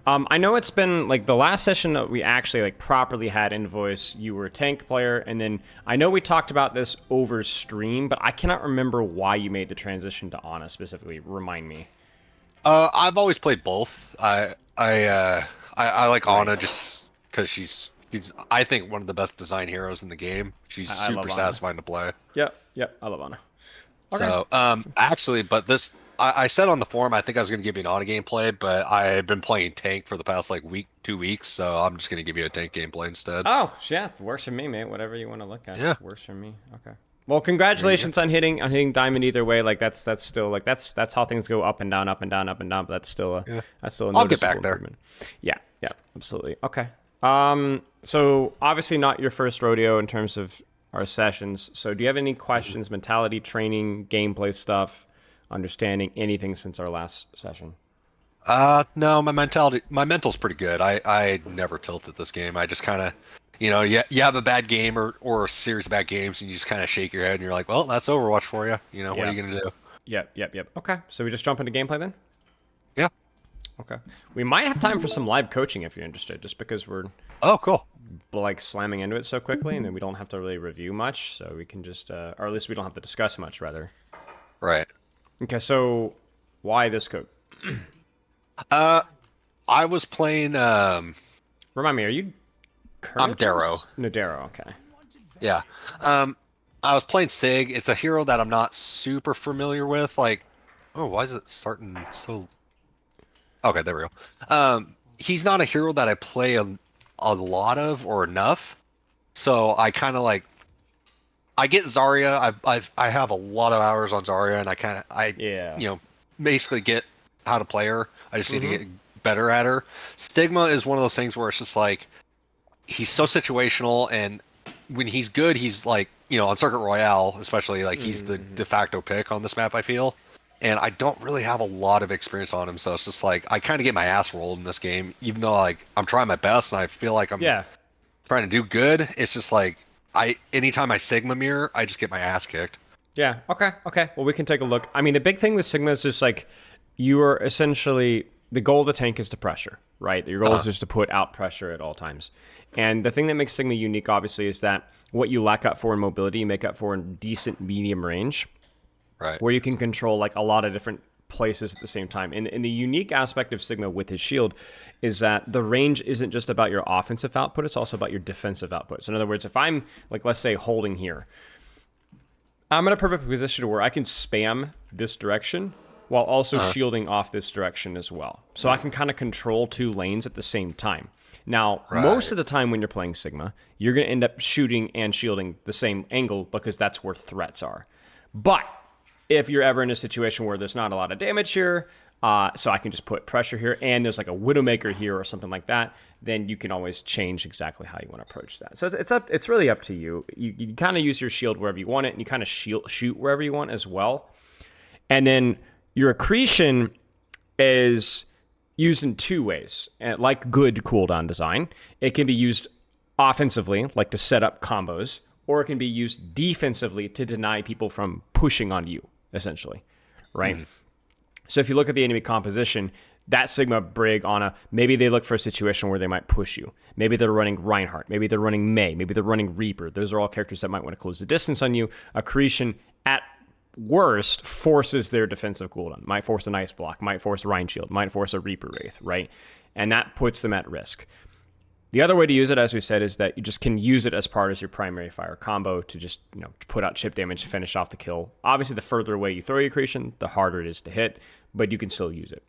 I know it's been like the last session that we actually like properly had Invoice. You were a tank player, and then I know we talked about this over stream, but I cannot remember why you made the transition to Ana specifically. Remind me. I've always played both. I like Right. Ana just because she's I think one of the best design heroes in the game. She's I love super Ana. satisfying to play. Yep, yep. I love Ana. Okay. So actually, but this I said on the forum I think I was going to give you an Ana gameplay, but I've been playing tank for the past like week, 2 weeks, so I'm just going to give you a tank gameplay instead. Oh, yeah, works for me, mate. Whatever you want to look at, Yeah, works for me. Okay. Well, there you go. congratulations on hitting diamond either way. Like that's still like that's how things go up and down, up and down, up and down. But Yeah, that's still a I'll get noticeable back there. improvement. Yeah, yeah, absolutely. Okay. So obviously not your first rodeo in terms of our sessions. So do you have any questions, mentality, training, gameplay stuff, understanding anything since our last session? No, my mental's pretty good. I never tilt at this game. I just kind of, you have a bad game or a series of bad games, and you just kind of shake your head, and you're like, well, that's Overwatch for you. What are Yeah. you gonna do? Yep, yep, yep. Okay. So we just jump into gameplay then? Yeah. Okay. We might have time for some live coaching if you're interested, just because we're Oh, cool. like slamming into it so quickly, and then we don't have to really review much, so we can just, or at least we don't have to discuss much, rather. Right. Okay, so why this code? I was playing. Remind me, are you? I'm Darrow. No, Darrow. Okay. Yeah. I was playing Sig. It's a hero that I'm not super familiar with. Like, oh, why is it starting so? Okay, there we go. He's not a hero that I play a lot of or enough. So I kind of like I get Zarya. I have a lot of hours on Zarya, and Yeah. basically get how to play her. I just need to Mm-hmm. get better at her. Stigma is one of those things where it's just like he's so situational, and when he's good, he's like on Circuit Royale, especially like he's the Mm-hmm. de facto pick on this map. I feel. And I don't really have a lot of experience on him, so it's just like I kind of get my ass rolled in this game, even though like I'm trying my best and I feel like I'm Yeah. trying to do good. It's just like anytime I Sigma mirror, I just get my ass kicked. Yeah. Okay. Okay. Well, we can take a look. I mean, the big thing with Sigma is just like you are essentially the goal of the tank is to pressure, right? Your goal is just to put out pressure at all times. And the thing that makes Sigma unique, obviously, is that what you lack up for in mobility, you make up for in decent medium range, Right. where you can control like a lot of different places at the same time. And the unique aspect of Sigma with his shield is that the range isn't just about your offensive output, it's also about your defensive output. So in other words, if I'm like, let's say holding here, I'm in a perfect position where I can spam this direction while also shielding off this direction as well. So I can kind of control two lanes at the same time. Now, most Right. of the time when you're playing Sigma, you're going to end up shooting and shielding the same angle because that's where threats are. But if you're ever in a situation where there's not a lot of damage here, so I can just put pressure here, and there's like a Widowmaker here or something like that, then you can always change exactly how you want to approach that. So it's really up to you. You kind of use your shield wherever you want it, and you kind of shoot wherever you want as well. And then your accretion is used in two ways. And like good cooldown design, it can be used offensively, like to set up combos, or it can be used defensively to deny people from pushing on you, essentially, right? So if you look at the enemy composition, that Sigma Brig Ana, maybe they look for a situation where they might push you. Maybe they're running Reinhardt. Maybe they're running Mei. Maybe they're running Reaper. Those are all characters that might want to close the distance on you. Accretion, at worst, forces their defensive cooldown. Might force an Ice Block. Might force Rein Shield. Might force a Reaper Wraith, right? And that puts them at risk. The other way to use it, as we said, is that you just can use it as part of your primary fire combo to just to put out chip damage, finish off the kill. Obviously, the further away you throw your accretion, the harder it is to hit, but you can still use it.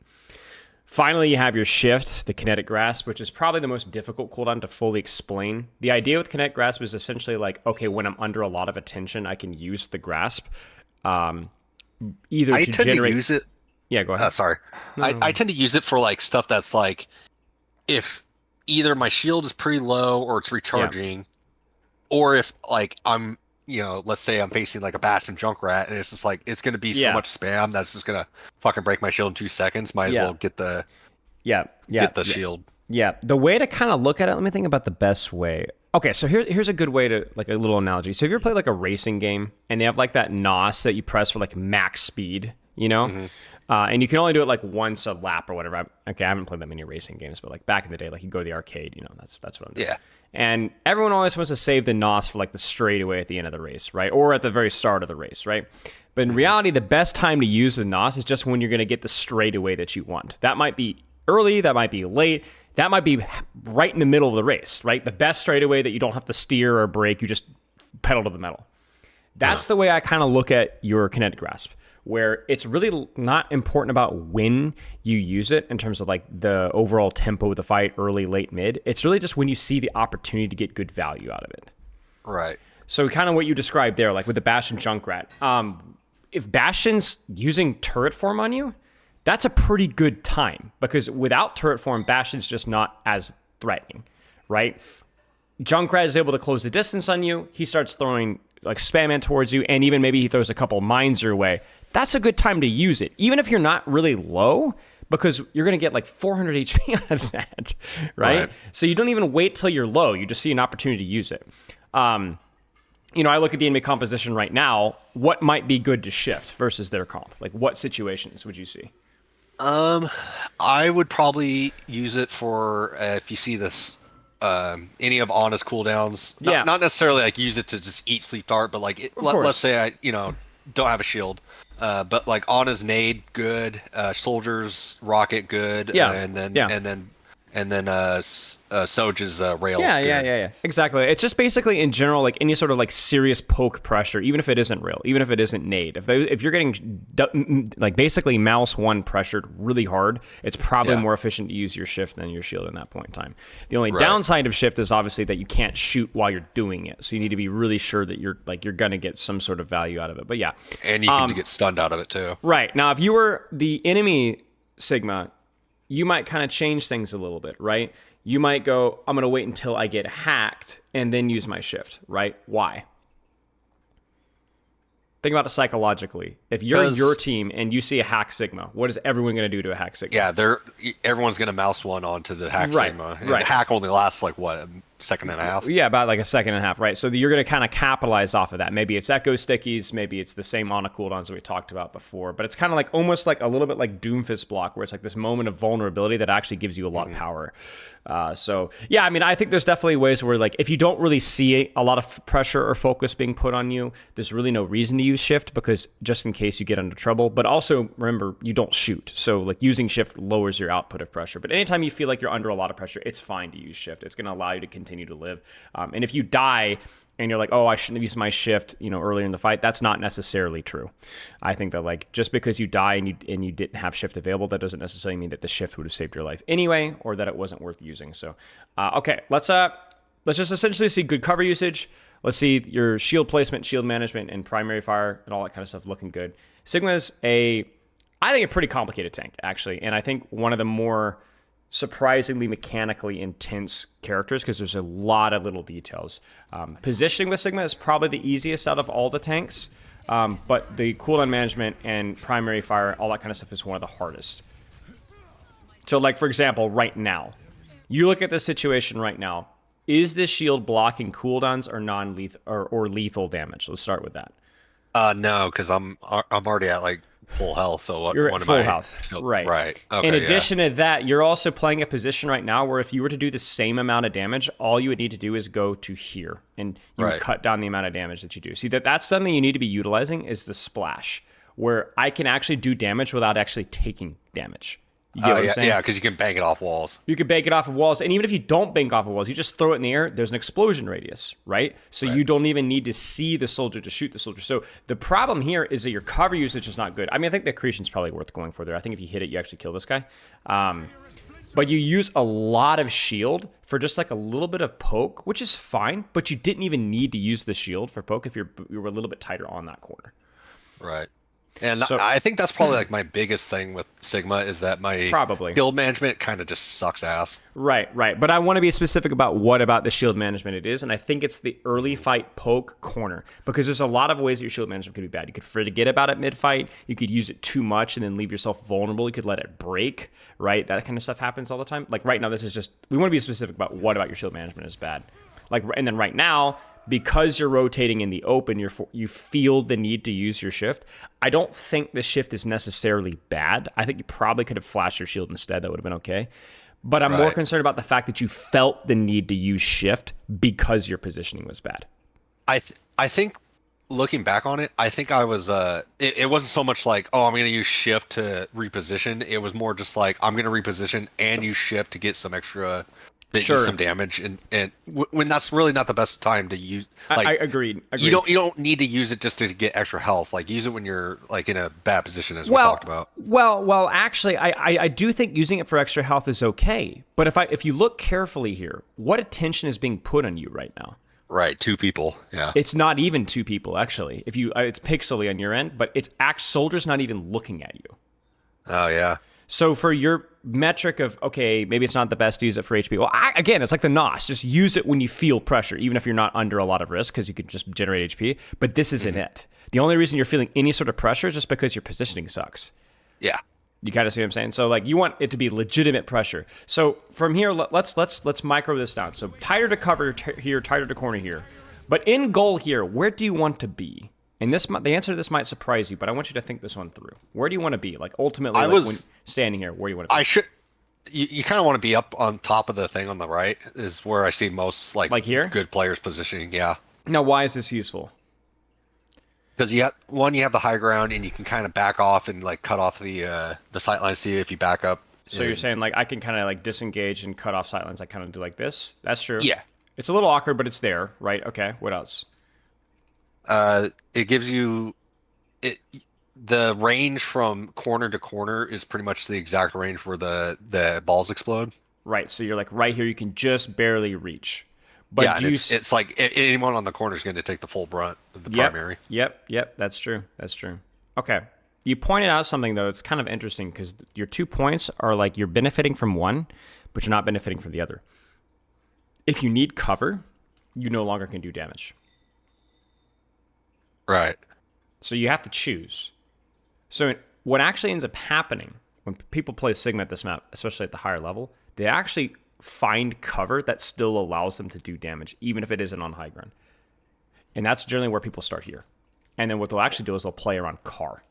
Finally, you have your shift, the kinetic grasp, which is probably the most difficult cooldown to fully explain. The idea with kinetic grasp is essentially like, okay, when I'm under a lot of attention, I can use the grasp, either I to tend generate. to use it. Yeah, go ahead. Sorry, I tend to use it for like stuff that's like if either my shield is pretty low or it's recharging, or if like I'm let's say I'm facing like a Bats and Junkrat, and it's just like it's gonna be so Yeah. much spam that's just gonna fucking break my shield in 2 seconds. Might as Yeah. well get the Yeah, shield. Yeah, the way to kind of look at it, let me think about the best way. Okay, so here's a good way to, like a little analogy. So if you ever play like a racing game and they have like that NOS that you press for like max speed, And you can only do it like once a lap or whatever. I haven't played that many racing games, but like back in the day, like you go to the arcade, that's what I'm doing. Yeah. And everyone always wants to save the NOS for like the straightaway at the end of the race, right? Or at the very start of the race, right? But in reality, the best time to use the NOS is just when you're going to get the straightaway that you want. That might be early, that might be late, that might be right in the middle of the race, right? The best straightaway that you don't have to steer or brake, you just pedal to the metal. That's the way I kind of look at your kinetic grasp, where it's really not important about when you use it in terms of like the overall tempo of the fight, early, late, mid. It's really just when you see the opportunity to get good value out of it. Right. So kind of what you described there, like with the Bastion Junkrat. If Bastion's using turret form on you, that's a pretty good time, because without turret form, Bastion's just not as threatening, right? Junkrat is able to close the distance on you. He starts throwing like spam man towards you, and even maybe he throws a couple mines your way. That's a good time to use it, even if you're not really low, because you're going to get like 400 HP out of that, right? So you don't even wait till you're low. You just see an opportunity to use it. I look at the enemy composition right now. What might be good to shift versus their comp? Like, what situations would you see? I would probably use it for if you see this, any of Ana's cooldowns. Not necessarily like use it to just eat sleep dart, but like let's say I don't have a shield, but like Ana's nade good, soldiers rocket good, and then Soja's rail. Yeah. Exactly. It's just basically in general, like any sort of like serious poke pressure, even if it isn't rail, even if it isn't nade. If you're getting like basically mouse one pressured really hard, it's probably more efficient to use your shift than your shield in that point in time. The only downside of shift is obviously that you can't shoot while you're doing it, so you need to be really sure that you're gonna get some sort of value out of it. But yeah, and you can get stunned out of it too. Right. Now, if you were the enemy Sigma, you might kind of change things a little bit, right? You might go, I'm going to wait until I get hacked and then use my shift, right? Why? Think about it psychologically. If you're your team and you see a hack Sigma, what is everyone going to do to a hack Sigma? Yeah, everyone's going to mouse one onto the hack Sigma. And the hack only lasts like what, a second and a half? Yeah, about like a second and a half, right? So you're going to kind of capitalize off of that. Maybe it's echo stickies, maybe it's the same Ana cooldowns that we talked about before, but it's kind of like almost like a little bit like Doomfist block, where it's like this moment of vulnerability that actually gives you a lot of power. So yeah, I mean, I think there's definitely ways where like if you don't really see a lot of pressure or focus being put on you, there's really no reason to use shift, because just in case you get into trouble. But also remember, you don't shoot, so like using shift lowers your output of pressure. But anytime you feel like you're under a lot of pressure, it's fine to use shift. It's going to allow you to continue to live. And if you die and you're like, oh, I shouldn't have used my shift, earlier in the fight, that's not necessarily true. I think that like just because you die and you didn't have shift available, that doesn't necessarily mean that the shift would have saved your life anyway, or that it wasn't worth using. So, okay, let's just essentially see good cover usage. Let's see your shield placement, shield management, and primary fire, and all that kind of stuff looking good. Sigma's I think a pretty complicated tank, actually, and I think one of the more surprisingly mechanically intense characters, because there's a lot of little details. Positioning with Sigma is probably the easiest out of all the tanks, but the cooldown management and primary fire, all that kind of stuff, is one of the hardest. So like, for example, right now, you look at the situation right now, is this shield blocking cooldowns or non-lethal or lethal damage? Let's start with that. No, because I'm already at like full health. So what? You're what at full am I? health, right? Right. Okay, in addition to that, you're also playing a position right now where if you were to do the same amount of damage, all you would need to do is go to here, and you would cut down the amount of damage that you do. See, that's something you need to be utilizing, is the splash, where I can actually do damage without actually taking damage. You get what I'm saying? Yeah, because you can bank it off walls. You can bank it off of walls, and even if you don't bank off of walls, you just throw it in the air, there's an explosion radius, right? So you don't even need to see the soldier to shoot the soldier. So the problem here is that your cover usage is not good. I mean, I think the accretion's probably worth going for there. I think if you hit it, you actually kill this guy. But you use a lot of shield for just like a little bit of poke, which is fine, but you didn't even need to use the shield for poke if you were a little bit tighter on that corner. Right. And so, I think that's probably like my biggest thing with Sigma, is that my shield management kind of just sucks ass. Right. But I want to be specific about what about the shield management it is, and I think it's the early fight poke corner, because there's a lot of ways that your shield management could be bad. You could forget about it mid-fight. You could use it too much and then leave yourself vulnerable. You could let it break, right? That kind of stuff happens all the time. Like right now, this is just, we want to be specific about what about your shield management is bad. Like, and then right now, because you're rotating in the open, you feel the need to use your shift. I don't think the shift is necessarily bad. I think you probably could have flashed your shield instead. That would have been okay. But I'm more concerned about the fact that you felt the need to use shift because your positioning was bad. I think looking back on it, I think I was it wasn't so much like, oh, I'm going to use shift to reposition. It was more just like, I'm going to reposition and use shift to get some extra some damage, and when that's really not the best time to use. Like, I agreed. You don't need to use it just to get extra health. Like, use it when you're like in a bad position, as we talked about. Well, actually, I do think using it for extra health is okay. But if you look carefully here, what attention is being put on you right now? Right, 2 people. Yeah, it's not even 2 people actually. If you, it's pixely on your end, but it's soldier's not even looking at you. Oh yeah. So for your metric of, okay, maybe it's not the best to use it for HP. Well, again, it's like the NOS. Just use it when you feel pressure, even if you're not under a lot of risk, because you can just generate HP. But this isn't it. The only reason you're feeling any sort of pressure is just because your positioning sucks. Yeah. You kind of see what I'm saying? So like you want it to be legitimate pressure. So from here, let's micro this down. So tighter to cover here, tighter to corner here. But in goal here, where do you want to be? And the answer to this might surprise you, but I want you to think this one through. Where do you want to be? Like ultimately, when standing here, where do you want to be? You kind of want to be up on top of the thing on the right is where I see most like here? Good players positioning. Yeah. Now, why is this useful? Because you have the high ground, and you can kind of back off and like cut off the sight line. See if you back up. So you're saying like I can kind of like disengage and cut off sight lines. I kind of do like this. That's true. Yeah. It's a little awkward, but it's there, right? Okay. What else? It gives you the range from corner to corner is pretty much the exact range where the balls explode. Right. So you're like right here. You can just barely reach. But yeah, it's like anyone on the corner is going to take the full brunt of the primary. Yep. That's true. Okay. You pointed out something though. It's kind of interesting because your 2 points are like you're benefiting from one, but you're not benefiting from the other. If you need cover, you no longer can do damage. Right. So you have to choose. So what actually ends up happening when people play Sigma at this map, especially at the higher level, they actually find cover that still allows them to do damage, even if it isn't on high ground. And that's generally where people start here. And then what they'll actually do is they'll play around car.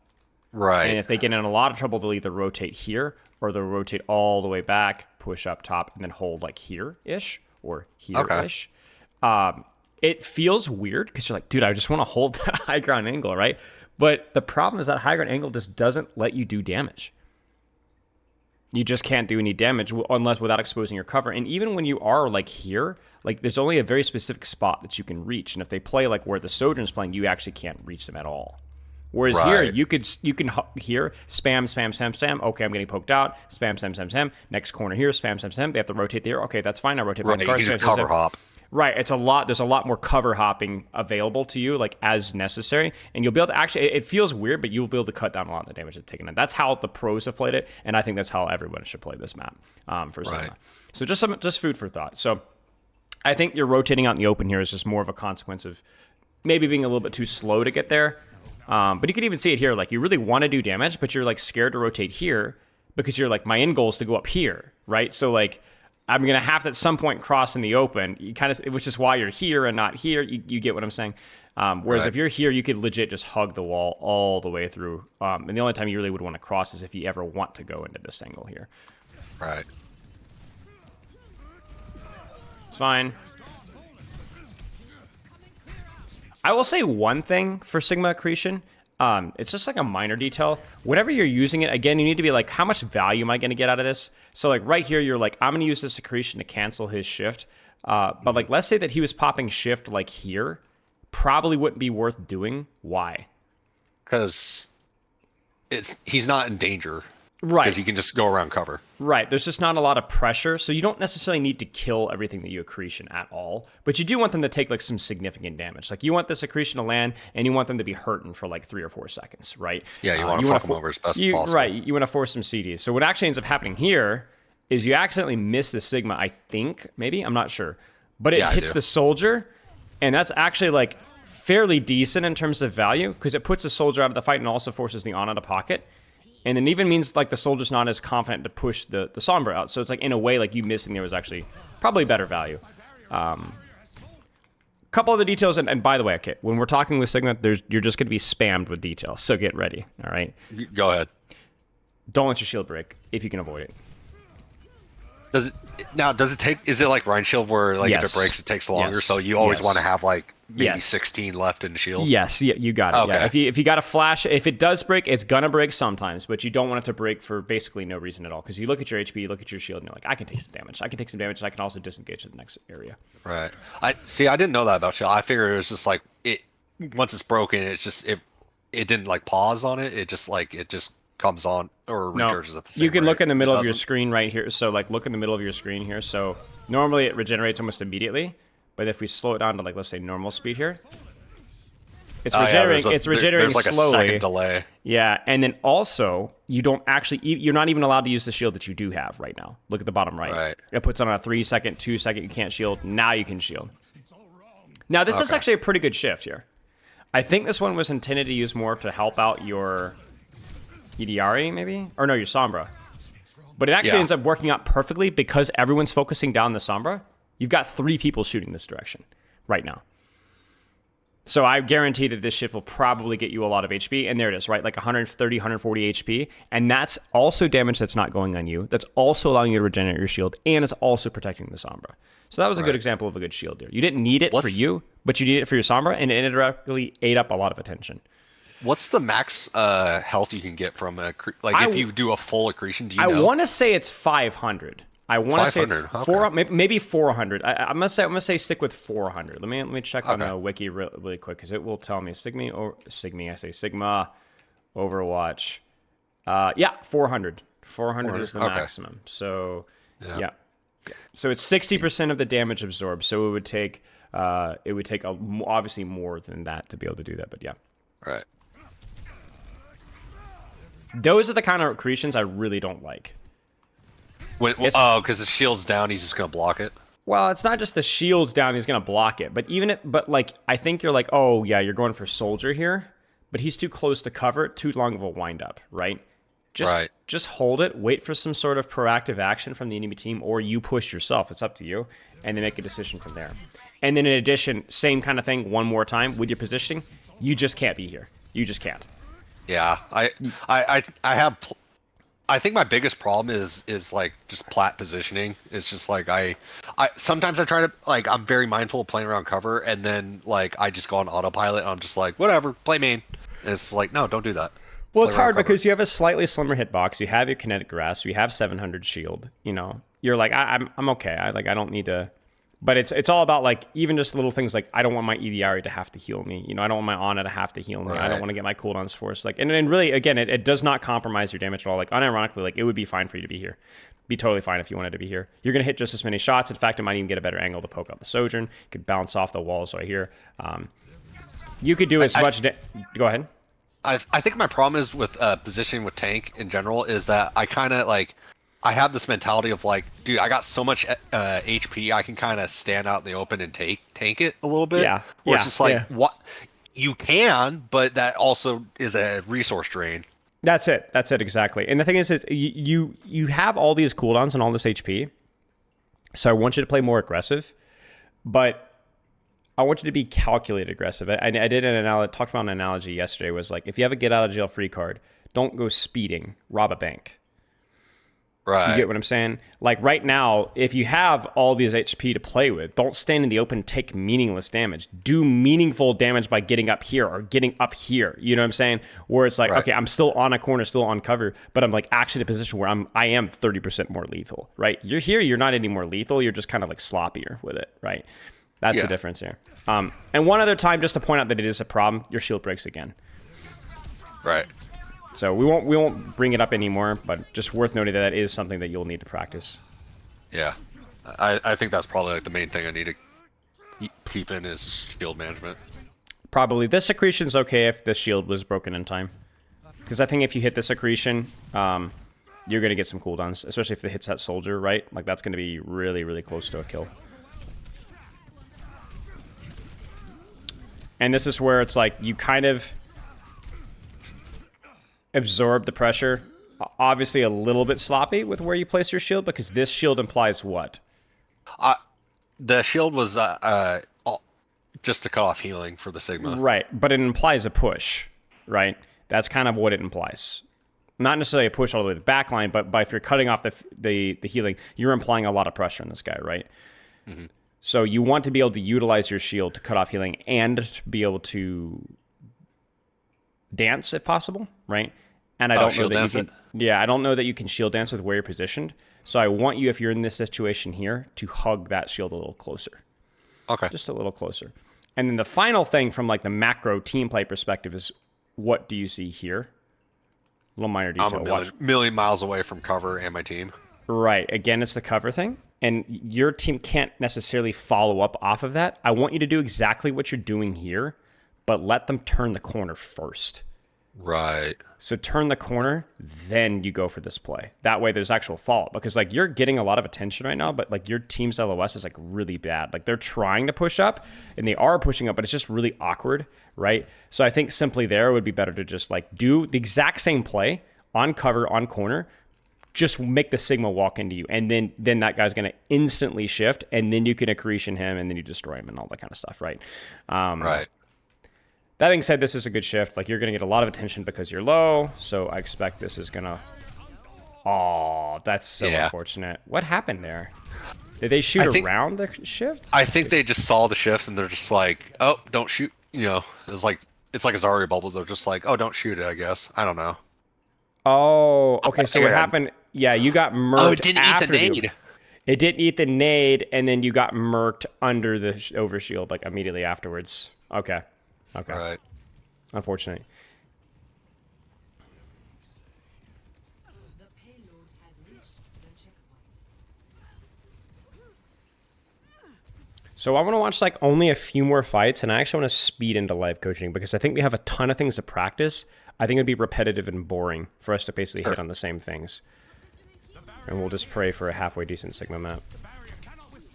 Right. And if they get in a lot of trouble, they'll either rotate here or they'll rotate all the way back, push up top, and then hold like here-ish or here-ish. Okay. It feels weird because you're like, dude, I just want to hold that high ground angle, right? But the problem is that high ground angle just doesn't let you do damage. You just can't do any damage unless without exposing your cover. And even when you are like here, like there's only a very specific spot that you can reach. And if they play like where the Sojourn's playing, you actually can't reach them at all. Whereas here, you can here spam. Okay, I'm getting poked out. Spam. Next corner here, spam. They have to rotate there. Okay, that's fine. I rotate back. Right, you can cover hop. Right, there's a lot more cover hopping available to you, like as necessary, and you'll be able to actually. It feels weird, but you'll be able to cut down a lot of the damage that's taken. That's how the pros have played it, and I think that's how everyone should play this map for Sigma. So just food for thought. So I think you're rotating out in the open here is just more of a consequence of maybe being a little bit too slow to get there. But you can even see it here. Like you really want to do damage, but you're like scared to rotate here because you're like my end goal is to go up here, right? So like. I'm going to have to at some point cross in the open, which is why you're here and not here. You get what I'm saying? Whereas if you're here, you could legit just hug the wall all the way through. And the only time you really would want to cross is if you ever want to go into this angle here. Right. It's fine. I will say one thing for Sigma Accretion. It's just like a minor detail. Whenever you're using it, again, you need to be like, how much value am I going to get out of this? So like right here, you're like, I'm going to use this Accretion to cancel his shift. But like, let's say that he was popping shift like here, probably wouldn't be worth doing. Why? Because he's not in danger. Right. Because he can just go around cover. Right. There's just not a lot of pressure. So you don't necessarily need to kill everything that you accretion at all. But you do want them to take like some significant damage. Like you want this accretion to land and you want them to be hurting for like 3 or 4 seconds, right? Yeah, you want to fuck them over as best as possible. Right. You want to force some CDs. So what actually ends up happening here is you accidentally miss the Sigma, I think. Maybe. I'm not sure. But it hits the soldier. And that's actually like fairly decent in terms of value because it puts the soldier out of the fight and also forces the On out of pocket. And it even means like the soldier's not as confident to push the Sombra out. So it's like in a way like you missing there was actually probably better value. Kind couple of the details, and by the way, okay, when we're talking with Sigma, you're just going to be spammed with details, so get ready, all right? Go ahead. Don't let your shield break if you can avoid it. Does it take? Is it like Rhine Shield where like if Yes. it breaks, it takes longer? Yes. So you always Yes. want to have like maybe Yes. 16 left in shield. Yes, yeah, you got it. Okay. Yeah. If you got a flash, if it does break, it's gonna break sometimes, but you don't want it to break for basically no reason at all. Because you look at your HP, you look at your shield, and you're like, I can take some damage. I can take some damage, and I can also disengage to the next area. Right. I didn't know that about shield. I figured it was just like it. Once it's broken, it's just it didn't like pause on it. It just comes on or No, recharges at the same you can look rate. in the middle It of your doesn't? screen right here. So like look in the middle of your screen here. So normally it regenerates almost immediately, but if we slow it down to like let's say normal speed here, it's Oh, yeah, regenerating. It's regenerating there's like slowly. a second delay. Yeah, and then also you don't actually you're not even allowed to use the shield that you do have right now. Look at the bottom right. Right. It puts on a 3 second, 2 second. You can't shield. Now you can shield. Now this is Okay. actually a pretty good shift here. I think this one was intended to use more to help out your EDRE maybe, or no, your Sombra. But it actually Yeah. ends up working out perfectly because everyone's focusing down the Sombra. You've got 3 people shooting this direction right now. So I guarantee that this shift will probably get you a lot of HP. And there it is, right? Like 130, 140 HP. And that's also damage that's not going on you. That's also allowing you to regenerate your shield. And it's also protecting the Sombra. So that was a good Right. example of a good shield there. You didn't need it for What's- you, but you need it for your Sombra. And it indirectly ate up a lot of attention. What's the max health you can get from if you do a full accretion? Do you I know? want to say it's 500. I want to say it's 500, four, maybe 400. I'm gonna say stick with 400. Let me check on Okay. the wiki really quick because it will tell me Sigma Overwatch. Yeah, 400. 400 is the 400, okay. maximum. So Yeah. yeah. So it's 60% of the damage absorbed. So it would take obviously more than that to be able to do that. But yeah. Right. Those are the kind of accretions I really don't like. Because the shield's down, he's just gonna block it. Well, it's not just the shield's down; he's gonna block it. But like, I think you're like, oh yeah, you're going for soldier here, but he's too close to cover, too long of a wind up, right? Right. Just hold it, wait for some sort of proactive action from the enemy team, or you push yourself. It's up to you, and then make a decision from there. And then in addition, same kind of thing one more time with your positioning. You just can't be here. You just can't. Yeah. I think my biggest problem is like just plat positioning. It's just like I sometimes I try to like I'm very mindful of playing around cover, and then like I just go on autopilot and I'm just like whatever, play main. And it's like no, don't do that. Well, it's Play around hard cover. because you have a slightly slimmer hitbox. You have your kinetic grasp. You have 700 shield. You know, you're like I'm okay. I don't need to. But it's all about like even just little things like I don't want my EDRE to have to heal me. You know, I don't want my Ana to have to heal me. I don't Right. want to get my cooldowns forced. Like and really again, it does not compromise your damage at all. Like unironically, like it would be fine for you to be here. Be totally fine if you wanted to be here. You're gonna hit just as many shots. In fact, it might even get a better angle to poke out the Sojourn. You could bounce off the walls right here. You could do as much. Go ahead. I think my problem is with positioning with tank in general is that I kind of like I have this mentality of like, dude, I got so much HP, I can kind of stand out in the open and tank it a little bit. Yeah, Where it's yeah, just like yeah. what you can, but that also is a resource drain. That's it. That's it exactly. And the thing is you have all these cooldowns and all this HP. So I want you to play more aggressive, but I want you to be calculated aggressive. I did talked about an analogy yesterday was like if you have a get out of jail free card, don't go speeding, rob a bank. Right. You get what I'm saying? Like right now, if you have all these HP to play with, don't stand in the open and take meaningless damage. Do meaningful damage by getting up here or getting up here. You know what I'm saying? Where it's like, Right. okay, I'm still on a corner, still on cover, but I'm like actually in a position where I am 30% more lethal, right? You're here, you're not any more lethal, you're just kind of like sloppier with it, right? That's the Yeah. difference here. And one other time, just to point out that it is a problem, your shield breaks again. Right. So we won't bring it up anymore, but just worth noting that is something that you'll need to practice. Yeah. I think that's probably like the main thing I need to keep in is shield management. Probably. This secretion's okay if the shield was broken in time. Because I think if you hit the secretion, you're going to get some cooldowns, especially if it hits that soldier, right? Like, that's going to be really, really close to a kill. And this is where it's like, you kind of absorb the pressure. Obviously a little bit sloppy with where you place your shield, because this shield implies what? The shield was just to cut off healing for the Sigma. Right, but it implies a push, right? That's kind of what it implies. Not necessarily a push all the way to the back line, but if you're cutting off the healing, you're implying a lot of pressure on this guy, right? Mm-hmm. So you want to be able to utilize your shield to cut off healing and to be able to dance if possible, right? And I don't know that you can. Yeah, I don't know that you can shield dance with where you're positioned. So I want you, if you're in this situation here, to hug that shield a little closer. Okay. Just a little closer. And then the final thing from like the macro team play perspective is, what do you see here? A little minor detail. I'm a million miles away from cover and my team. Right. Again, it's the cover thing. And your team can't necessarily follow up off of that. I want you to do exactly what you're doing here, but let them turn the corner first. Right. So turn the corner, then you go for this play. That way there's actual follow-up. Because like you're getting a lot of attention right now, but like your team's LOS is like really bad. Like they're trying to push up and they are pushing up, but it's just really awkward, right? So I think simply there would be better to just like do the exact same play on cover, on corner, just make the Sigma walk into you. And then that guy's going to instantly shift, and then you can accretion him, and then you destroy him and all that kind of stuff, right? Right. That being said, this is a good shift. Like, you're going to get a lot of attention because you're low, so I expect this is going to... Oh, that's so unfortunate. What happened there? Did they shoot around the shift? I think they just saw the shift, and they're just like, oh, don't shoot. You know, it's like a Zarya bubble. They're just like, oh, don't shoot it, I guess. I don't know. Oh, okay, so what happened... Yeah, you got murked. Oh, it didn't eat the nade. It didn't eat the nade, and then you got murked under the overshield, like, immediately afterwards. Okay. Okay. Right. Unfortunate. So I want to watch like only a few more fights, and I actually want to speed into live coaching because I think we have a ton of things to practice. I think it'd be repetitive and boring for us to basically hit on the same things. And we'll just pray for a halfway decent Sigma map.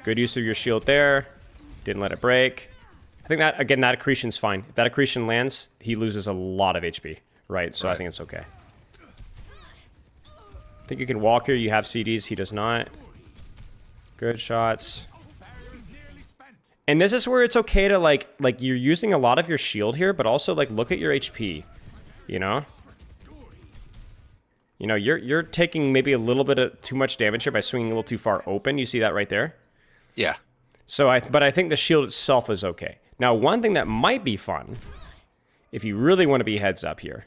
Good use of your shield there. Didn't let it break. I think that, again, that accretion's fine. If that accretion lands, he loses a lot of HP, right? So I think it's okay. I think you can walk here. You have CDs. He does not. Good shots. And this is where it's okay to, like you're using a lot of your shield here, but also, like, look at your HP, you know? You know, you're taking maybe a little bit of too much damage here by swinging a little too far open. You see that right there? Yeah. So but I think the shield itself is okay. Now, one thing that might be fun, if you really want to be heads up here,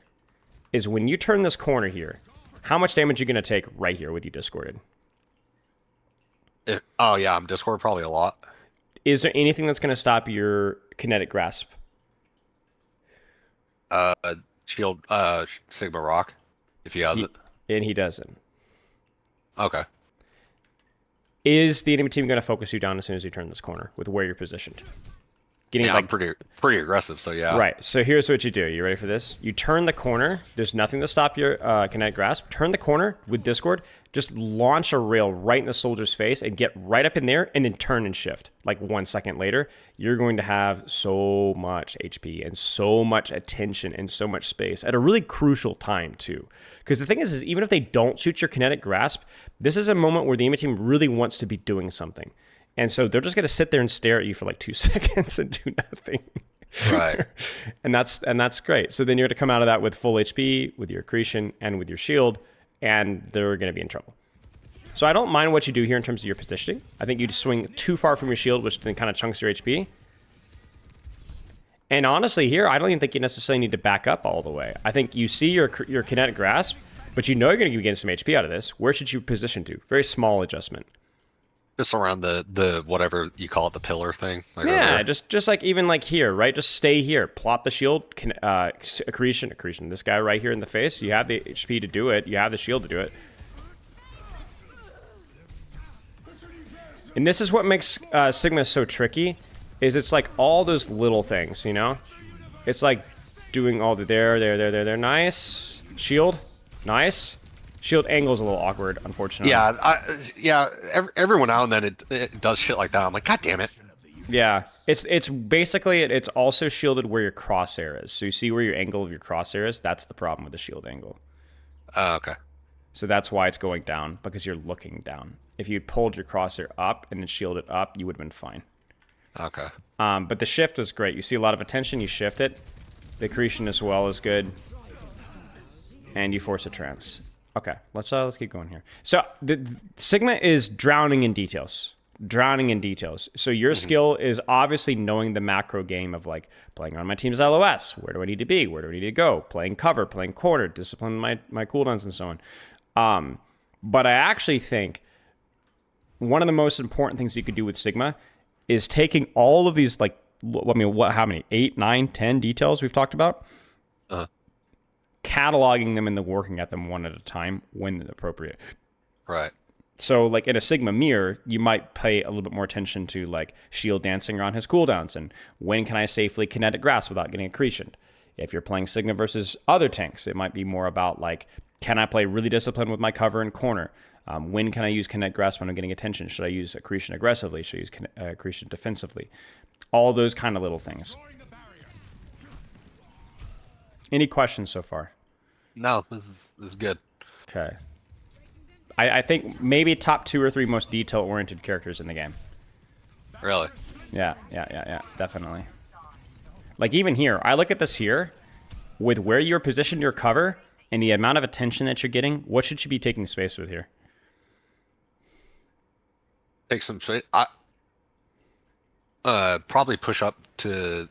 is when you turn this corner here, how much damage you're going to take right here with you discorded. Oh, yeah, I'm discord probably a lot. Is there anything that's going to stop your kinetic grasp? Shield, Sigma Rock, if he has it. And he doesn't. Okay. Is the enemy team going to focus you down as soon as you turn this corner with where you're positioned? Getting I'm pretty aggressive, so yeah. Right, so here's what you do. You ready for this? You turn the corner. There's nothing to stop your kinetic grasp. Turn the corner with Discord. Just launch a rail right in the soldier's face and get right up in there and then turn and shift. Like 1 second later, you're going to have so much HP and so much attention and so much space at a really crucial time too. Because the thing is even if they don't shoot your kinetic grasp, this is a moment where the enemy team really wants to be doing something. And so they're just going to sit there and stare at you for like 2 seconds and do nothing. Right. and that's great. So then you're going to come out of that with full HP, with your accretion, and with your shield, and they're going to be in trouble. So I don't mind what you do here in terms of your positioning. I think you swing too far from your shield, which then kind of chunks your HP. And honestly here, I don't even think you necessarily need to back up all the way. I think you see your kinetic grasp, but you know you're going to be getting some HP out of this. Where should you position to? Very small adjustment. Just around the whatever you call it, the pillar thing. Like yeah, just like even like here, right? Just stay here. Plot the shield, accretion. This guy right here in the face. You have the HP to do it. You have the shield to do it. And this is what makes Sigma so tricky, is it's like all those little things, you know? It's like doing all the there. Nice. Shield. Nice. Shield angle's a little awkward, unfortunately. Yeah, every now and then it does shit like that. I'm like, God damn it. Yeah, it's basically, it's also shielded where your crosshair is. So you see where your angle of your crosshair is? That's the problem with the shield angle. Okay. So that's why it's going down, because you're looking down. If you pulled your crosshair up and then shielded up, you would have been fine. Okay. But the shift was great. You see a lot of attention, you shift it. The accretion as well is good. And you force a trance. Okay, let's keep going here. So the Sigma is drowning in details. Drowning in details. So your skill is obviously knowing the macro game of like playing on my team's LOS. Where do I need to be? Where do I need to go? Playing cover, playing corner, discipline my cooldowns and so on. But I actually think one of the most important things you could do with Sigma is taking all of these, like, I mean, how many? 8, 9, 10 details we've talked about? Cataloging them and then working at them one at a time when appropriate. Right. So, like, in a Sigma mirror, you might pay a little bit more attention to, like, shield dancing around his cooldowns and when can I safely kinetic grasp without getting accretioned. If you're playing Sigma versus other tanks, it might be more about, like, can I play really disciplined with my cover and corner? When can I use kinetic grasp when I'm getting attention? Should I use accretion aggressively? Should I use accretion defensively? All those kind of little things. Any questions so far? No, this is good. Okay. I think maybe top 2 or 3 most detail-oriented characters in the game. Really? Yeah, definitely. Like, even here, I look at this here, with where you're positioned your cover and the amount of attention that you're getting, what should you be taking space with here? Take some space. Probably push up to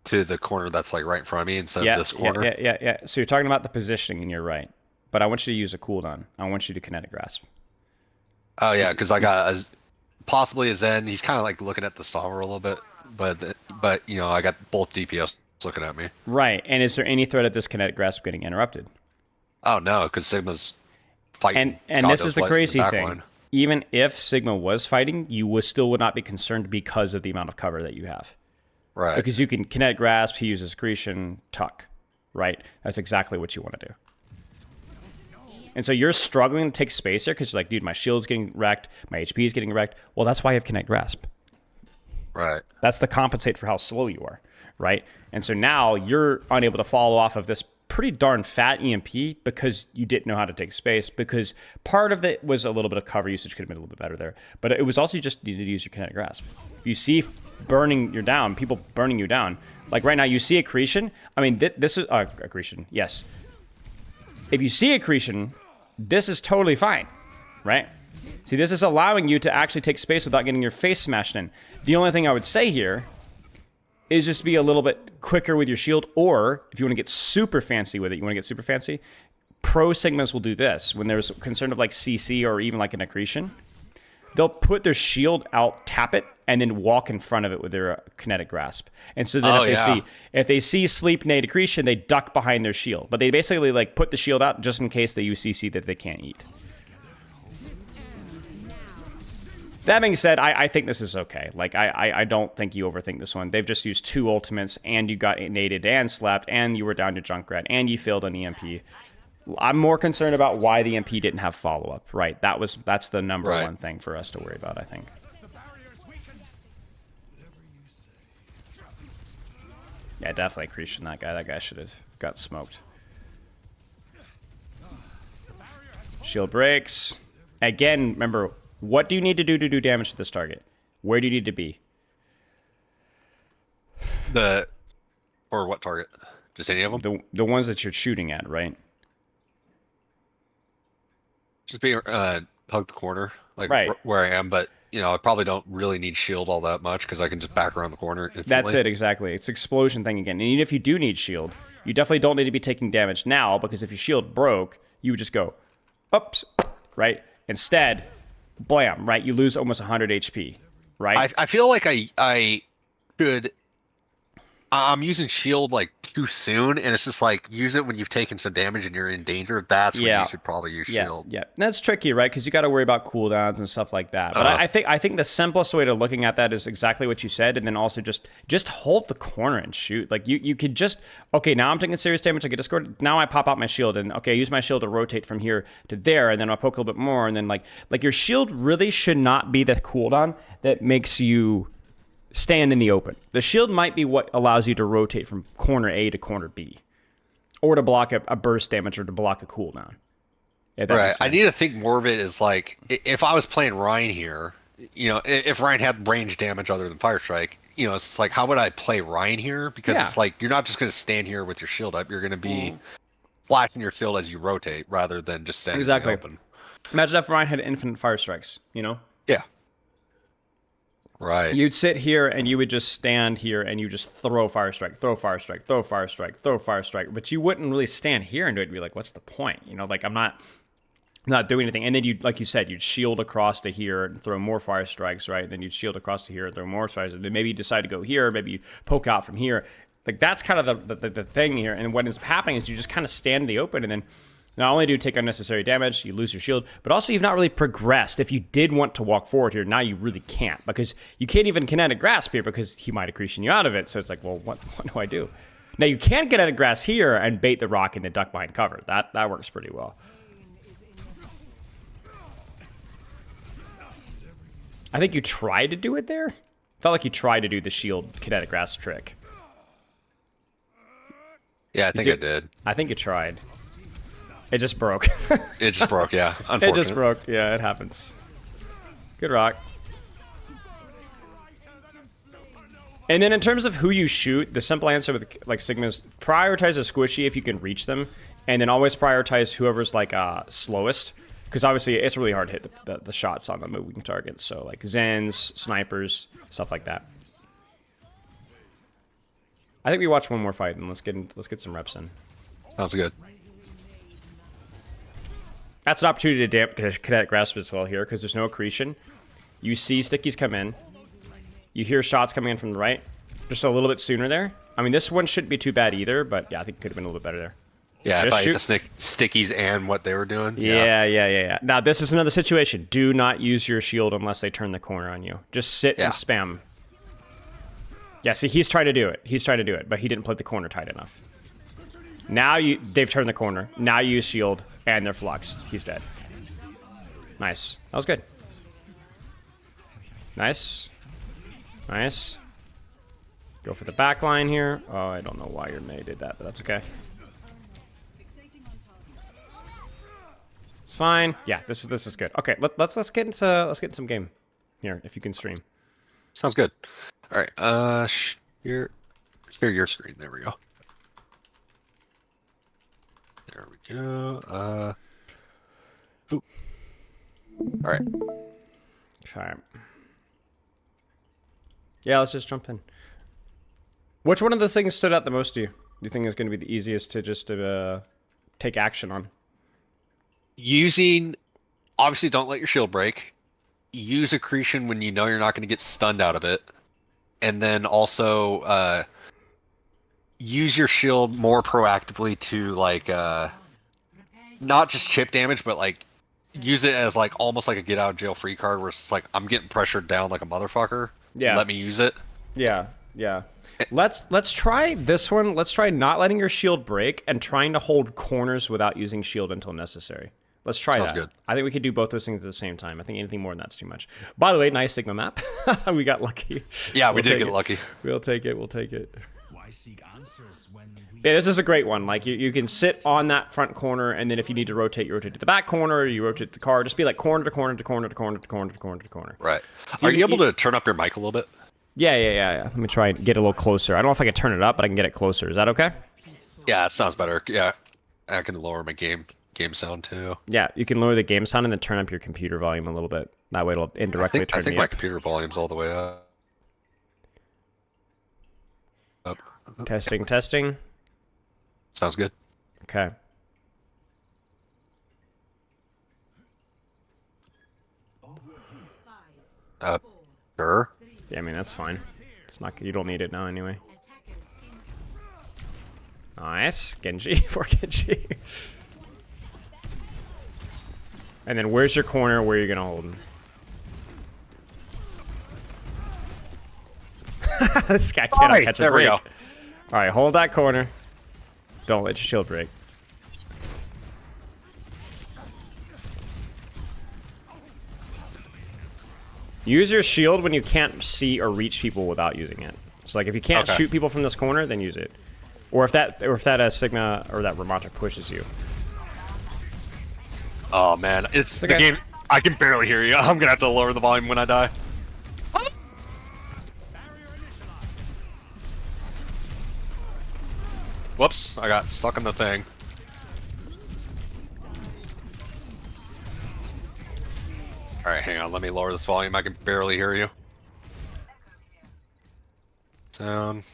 the corner that's like right in front of me instead of this corner. Yeah. So you're talking about the positioning, and you're right. But I want you to use a cooldown. I want you to kinetic grasp. Oh yeah, because I got possibly a Zen. He's kind of like looking at the Sombra a little bit, but you know I got both DPS looking at me. Right. And is there any threat of this kinetic grasp getting interrupted? Oh no, because Sigma's fighting. And this is the crazy thing. Even if Sigma was fighting, you still would not be concerned because of the amount of cover that you have. Right. Because you can kinetic grasp, he uses accretion, tuck. Right? That's exactly what you want to do. And so you're struggling to take space here because you're like, dude, my shield's getting wrecked, my HP is getting wrecked. Well, that's why you have kinetic grasp. Right. That's to compensate for how slow you are. Right? And so now you're unable to follow off of this pretty darn fat EMP because you didn't know how to take space, because part of it was a little bit of cover usage could have been a little bit better there. But it was also you just needed to use your kinetic grasp. If you see people burning you down, like right now you see accretion. I mean, this is accretion, yes. If you see accretion, this is totally fine, right? See, this is allowing you to actually take space without getting your face smashed in. The only thing I would say here is just be a little bit quicker with your shield, or if you want to get super fancy with it, pro Sigmas will do this. When there's concern of like CC or even like an accretion, they'll put their shield out, tap it, and then walk in front of it with their kinetic grasp. And so then if they see sleep nade accretion, they duck behind their shield. But they basically like put the shield out just in case they use CC that they can't eat. That being said, I think this is okay. Like, I don't think you overthink this one. They've just used 2 ultimates, and you got naded and slapped, and you were down to Junkrat, and you failed an EMP. I'm more concerned about why the EMP didn't have follow-up, right? That's the number one thing for us to worry about, I think. Yeah, definitely accretion that guy. That guy should have got smoked. Shield breaks. Again, remember, what do you need to do damage to this target? Where do you need to be? Or what target? Just any of them? The ones that you're shooting at, right? Just be hug the corner, like right. Where I am, but you know I probably don't really need shield all that much because I can just back around the corner instantly. That's it, exactly. It's explosion thing again. And even if you do need shield, you definitely don't need to be taking damage now, because if your shield broke, you would just go, oops, right? Instead, blam, right? You lose almost 100 HP, right? I feel like I should. I'm using shield like too soon, and it's just like use it when you've taken some damage and you're in danger. That's when you should probably use shield. Yeah, that's tricky, right? Because you got to worry about cooldowns and stuff like that. But I think the simplest way to looking at that is exactly what you said, and then also just hold the corner and shoot. Like you could just now I'm taking serious damage. I get discorded. Now I pop out my shield, and I use my shield to rotate from here to there, and then I'll poke a little bit more, and then like your shield really should not be the cooldown that makes you stand in the open. The shield might be what allows you to rotate from corner A to corner B, or to block a burst damage, or to block a cooldown. Right. I need to think more of it as like, if I was playing Ryan here you know, if Ryan had range damage other than Fire Strike, you know, it's like, how would I play Ryan here? Because Yeah. it's like, you're not just going to stand here with your shield up. You're going to be flashing your shield as you rotate rather than just standing Exactly. in the open. Imagine if Ryan had infinite fire strikes, you know? Yeah. Right. You'd sit here and you would just stand here and you just throw fire strike, throw fire strike, throw fire strike, throw fire strike. But you wouldn't really stand here and do it and be like, what's the point? You know, like I'm not doing anything. And then you'd, like you said, you'd shield across to here and throw more fire strikes, right? Then you'd shield across to here and throw more strikes. And then maybe you decide to go here, maybe you poke out from here. Like that's kind of the thing here. And what ends up happening is you just kind of stand in the open and then not only do you take unnecessary damage, you lose your shield, but also you've not really progressed. If you did want to walk forward here, now you really can't because you can't even kinetic grasp here because he might accretion you out of it. So it's like, well, what do I do? Now you can kinetic grasp here and bait the rock into duck behind cover. That works pretty well. I think you tried to do it there. Felt like you tried to do the shield kinetic grasp trick. Yeah, I think I did. I think you tried. It just broke. It just broke, yeah. Unfortunate. It just broke. Yeah, it happens. Good rock. And then in terms of who you shoot, the simple answer with like Sigma's prioritize a squishy if you can reach them, and then always prioritize whoever's like slowest, because obviously it's really hard to hit the shots on the moving targets. So like Zens, snipers, stuff like that. I think we watch one more fight and let's get some reps in. Sounds good. That's an opportunity to kinetic grasp as well here because there's no accretion. You see stickies come in. You hear shots coming in from the right. Just a little bit sooner there. I mean, this one shouldn't be too bad either, but yeah, I think it could have been a little bit better there. Yeah, Just if I hit the stickies and what they were doing. Yeah. Now, this is another situation. Do not use your shield unless they turn the corner on you. Just sit and spam. Yeah, see, he's trying to do it. But he didn't play the corner tight enough. Now they've turned the corner. Now you use shield, and they're fluxed. He's dead. Nice. That was good. Nice. Nice. Go for the back line here. Oh, I don't know why your Mei did that, but that's okay. It's fine. Yeah, this is good. Okay, let's get into some game here if you can stream. Sounds good. All right. Share your screen. There we go. There we go. Ooh. All right. Okay. Yeah, let's just jump in. Which one of the things stood out the most to you? Do you think is going to be the easiest to just take action on? Obviously, don't let your shield break. Use accretion when you know you're not going to get stunned out of it. And then also use your shield more proactively to like not just chip damage, but like use it as like almost like a get out of jail free card where it's like I'm getting pressured down like a motherfucker. Yeah. Let me use it. Yeah. Let's try this one. Let's try not letting your shield break and trying to hold corners without using shield until necessary. Let's try Sounds that. good. I think we could do both those things at the same time. I think anything more than that's too much. By the way, nice Sigma map. We got lucky. Yeah, we We'll did take get it. lucky. We'll take it. Yeah, this is a great one. Like you can sit on that front corner, and then if you need to rotate, you rotate to the back corner. You rotate the car. Just be like corner to corner to corner to corner to corner to corner to corner. Right. Are you able to turn up your mic a little bit? Yeah. Let me try and get a little closer. I don't know if I can turn it up, but I can get it closer. Is that okay? Yeah, it sounds better. Yeah, I can lower my game sound too. Yeah, you can lower the game sound and then turn up your computer volume a little bit. That way it'll indirectly turn I think me my up. computer volume's all the way up. Testing. Sounds good. Okay. Sure. Yeah, I mean, that's fine. It's not. You don't need it now anyway. Nice. Genji. For Genji. And then where's your corner? Where are you going to hold him? This guy cannot catch a there we break. go. All right, hold that corner. Don't let your shield break. Use your shield when you can't see or reach people without using it. So like if you can't shoot people from this corner, then use it. Or if that Sigma or that Ramata pushes you. Oh man, it's the game. I can barely hear you. I'm gonna have to lower the volume when I die. Whoops, I got stuck in the thing. Alright, hang on, let me lower this volume. I can barely hear you. Sound.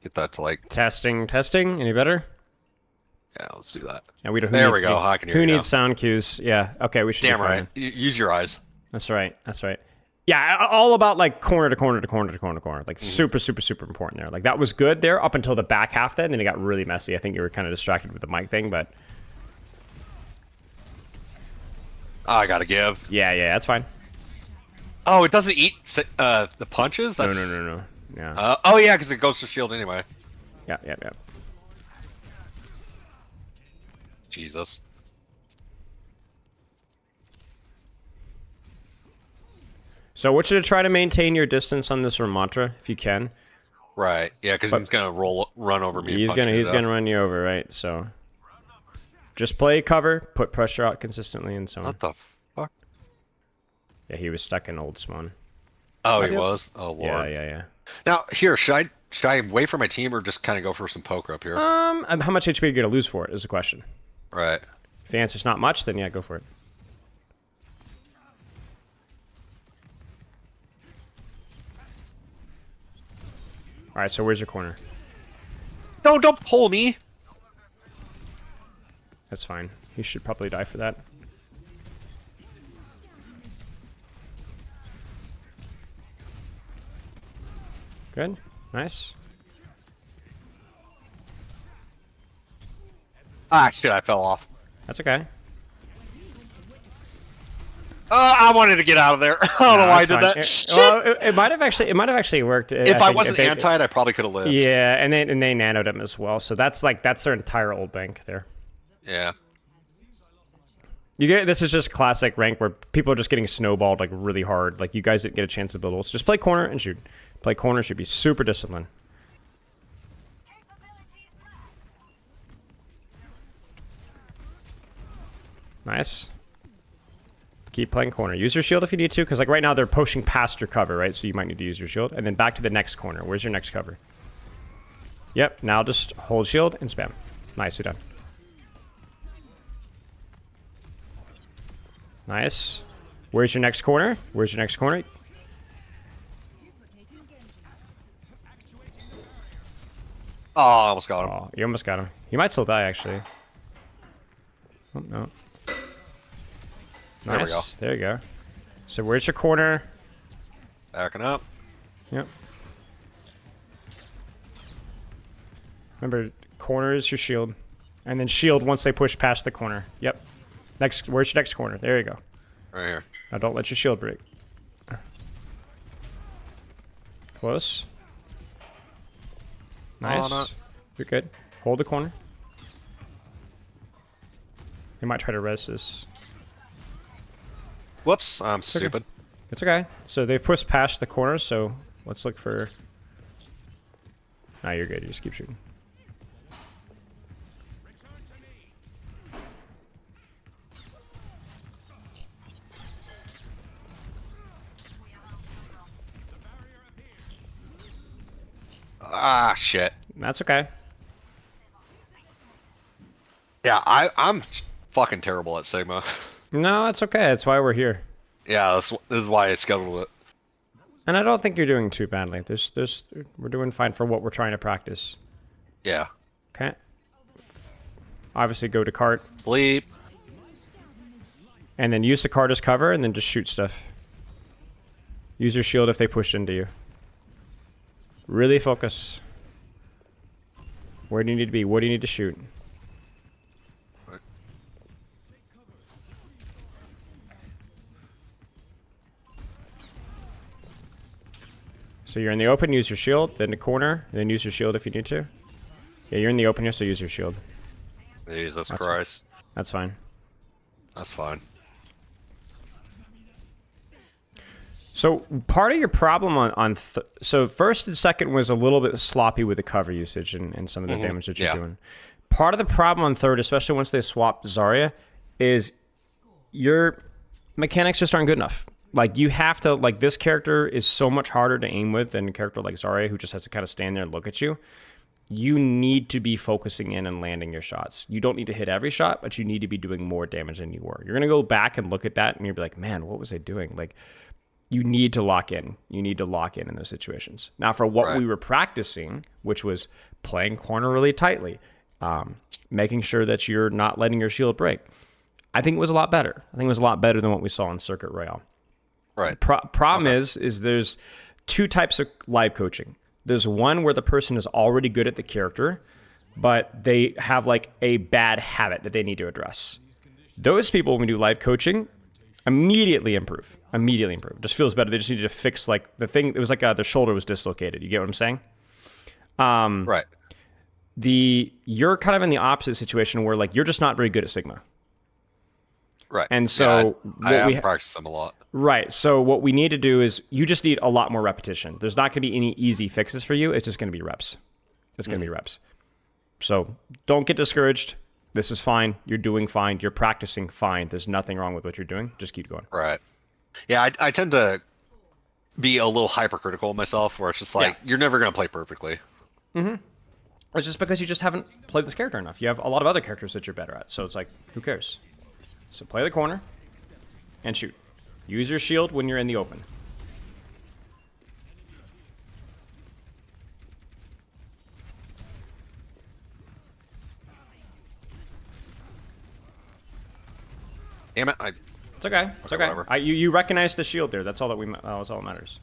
Get that to like... Testing. Any better? Yeah, let's do that. Yeah, we don't. There we go. I can hear you Who now. needs sound cues? Yeah. Okay, we should. Damn be right. fine. Use your eyes. That's right. Yeah, all about like corner to corner to corner to corner to corner. Like super important there. Like that was good there up until the back half then, and then it got really messy. I think you were kind of distracted with the mic thing, but I gotta give. yeah, that's fine. Oh, it doesn't eat the punches? That's... No. Yeah. Oh yeah, because it goes to shield anyway. Yeah. Jesus. So I want you to try to maintain your distance on this Ramantra if you can. Right. Yeah, because he's gonna run over me. He's gonna run you over, right? So just play cover, put pressure out consistently, and so on. What the fuck? Yeah, he was stuck in old spawn. Oh, he was. Oh lord. Yeah. Now here, should I wait for my team or just kind of go for some poker up here? How much HP are you gonna lose for it is the question. Right. If the answer's not much, then yeah, go for it. All right, so where's your corner? No, don't pull me. That's fine. He should probably die for that. Good. Nice. Ah, shit! I fell off. That's okay. I wanted to get out of there. I don't know why I did that. Shit! Well, it might have actually worked. If I wasn't anti-ed, I probably could have lived. Yeah, and they nanoed him as well. So that's their entire old bank there. Yeah. This is just classic rank where people are just getting snowballed like really hard. Like you guys didn't get a chance to build ults. Just play corner and shoot. Play corner, should be super disciplined. Nice. Keep playing corner. Use your shield if you need to, because like right now they're pushing past your cover, right? So you might need to use your shield. And then back to the next corner. Where's your next cover? Yep, now just hold shield and spam. Nicely done. Nice. Where's your next corner? Where's your next corner? Oh, I almost got him. Oh, you almost got him. He might still die, actually. Oh, no. There we go. Nice. There you go. So where's your corner? Backing up. Yep. Remember, corner is your shield. And then shield once they push past the corner. Yep. Next, where's your next corner? There you go. Right here. Now don't let your shield break. Close. Nice. no. You're good. Hold the corner. They might try to res this. Whoops, I'm stupid. It's okay. So they've pushed past the corner, so let's look for... Nah, you're good. You just keep shooting. Ah, shit. That's okay. Yeah, I'm fucking terrible at Sigma. No, it's okay. That's why we're here. Yeah, this is why I scheduled it. And I don't think you're doing too badly. We're doing fine for what we're trying to practice. Yeah. Okay. Obviously go to cart. Sleep. And then use the cart as cover and then just shoot stuff. Use your shield if they push into you. Really focus. Where do you need to be? What do you need to shoot? So you're in the open, use your shield, then the corner, then use your shield if you need to. Yeah, you're in the open here, so use your shield. Jesus Christ. That's fine. That's fine. So part of your problem so first and second was a little bit sloppy with the cover usage and some of the damage that you're doing. Part of the problem on third, especially once they swap Zarya, is mechanics just aren't good enough. Like, you have to, like, this character is so much harder to aim with than a character like Zarya, who just has to kind of stand there and look at you. You need to be focusing in and landing your shots. You don't need to hit every shot, but you need to be doing more damage than you were. You're going to go back and look at that, and you'll be like, man, what was I doing? Like, you need to lock in. You need to lock in those situations. Now, for what we were practicing, which was playing corner really tightly, making sure that you're not letting your shield break, I think it was a lot better. I think it was a lot better than what we saw in Circuit Royale. Right. Problem is there's two types of live coaching. There's one where the person is already good at the character, but they have like a bad habit that they need to address. Those people, when we do live coaching, immediately improve. Immediately improve. It just feels better. They just needed to fix like the thing. It was like their shoulder was dislocated. You get what I'm saying? Right. You're kind of in the opposite situation where like you're just not very good at Sigma. Right. And so I practice them a lot. Right. So what we need to do is you just need a lot more repetition. There's not going to be any easy fixes for you. It's just going to be reps. It's going to be reps. So don't get discouraged. This is fine. You're doing fine. You're practicing fine. There's nothing wrong with what you're doing. Just keep going. Right. Yeah, I tend to be a little hypercritical of myself, where it's just like, you're never going to play perfectly. Mm-hmm. It's just because you just haven't played this character enough. You have a lot of other characters that you're better at. So it's like, who cares? So play the corner and shoot. Use your shield when you're in the open. Damn it! It's okay. It's okay. You recognize the shield there. That's all that that's all that matters.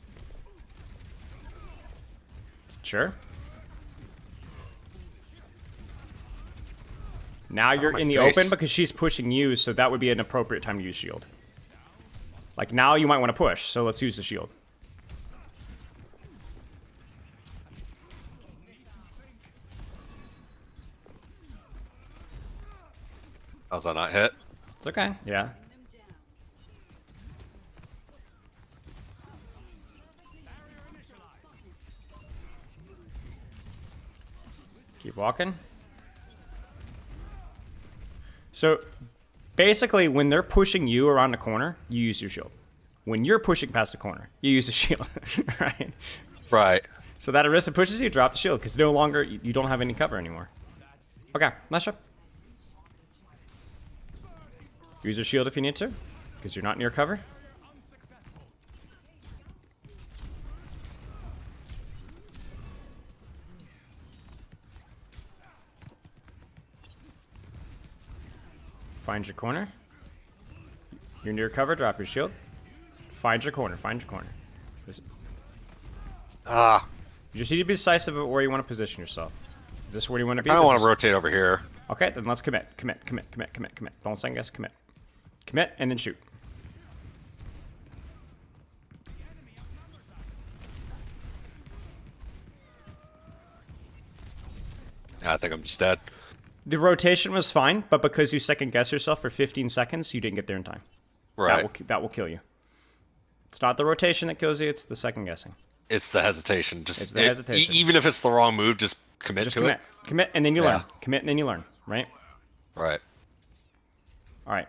Sure. Now you're in the open because she's pushing you, so that would be an appropriate time to use shield. Like, now you might want to push, so let's use the shield. How's that not hit? It's okay. Yeah. Keep walking. So basically, when they're pushing you around the corner, you use your shield. When you're pushing past the corner, you use the shield, right? Right. So that Orisa pushes you, drop the shield, because no longer, you don't have any cover anymore. Okay, nice job. Use your shield if you need to, because you're not near cover. Find your corner. You're near cover, drop your shield. Find your corner, find your corner. You just need to be decisive about where you want to position yourself. Is this where you want to be? I don't want to rotate over here. Okay, then let's commit. Commit. Don't second guess, commit. Commit, and then shoot. Yeah, I think I'm just dead. The rotation was fine, but because you second guess yourself for 15 seconds, you didn't get there in time. Right. That will kill you. It's not the rotation that kills you, it's the second guessing. It's the hesitation. It's the hesitation. Even if it's the wrong move, just commit to it. Commit, and then you learn. Commit, and then you learn, right? Right. All right.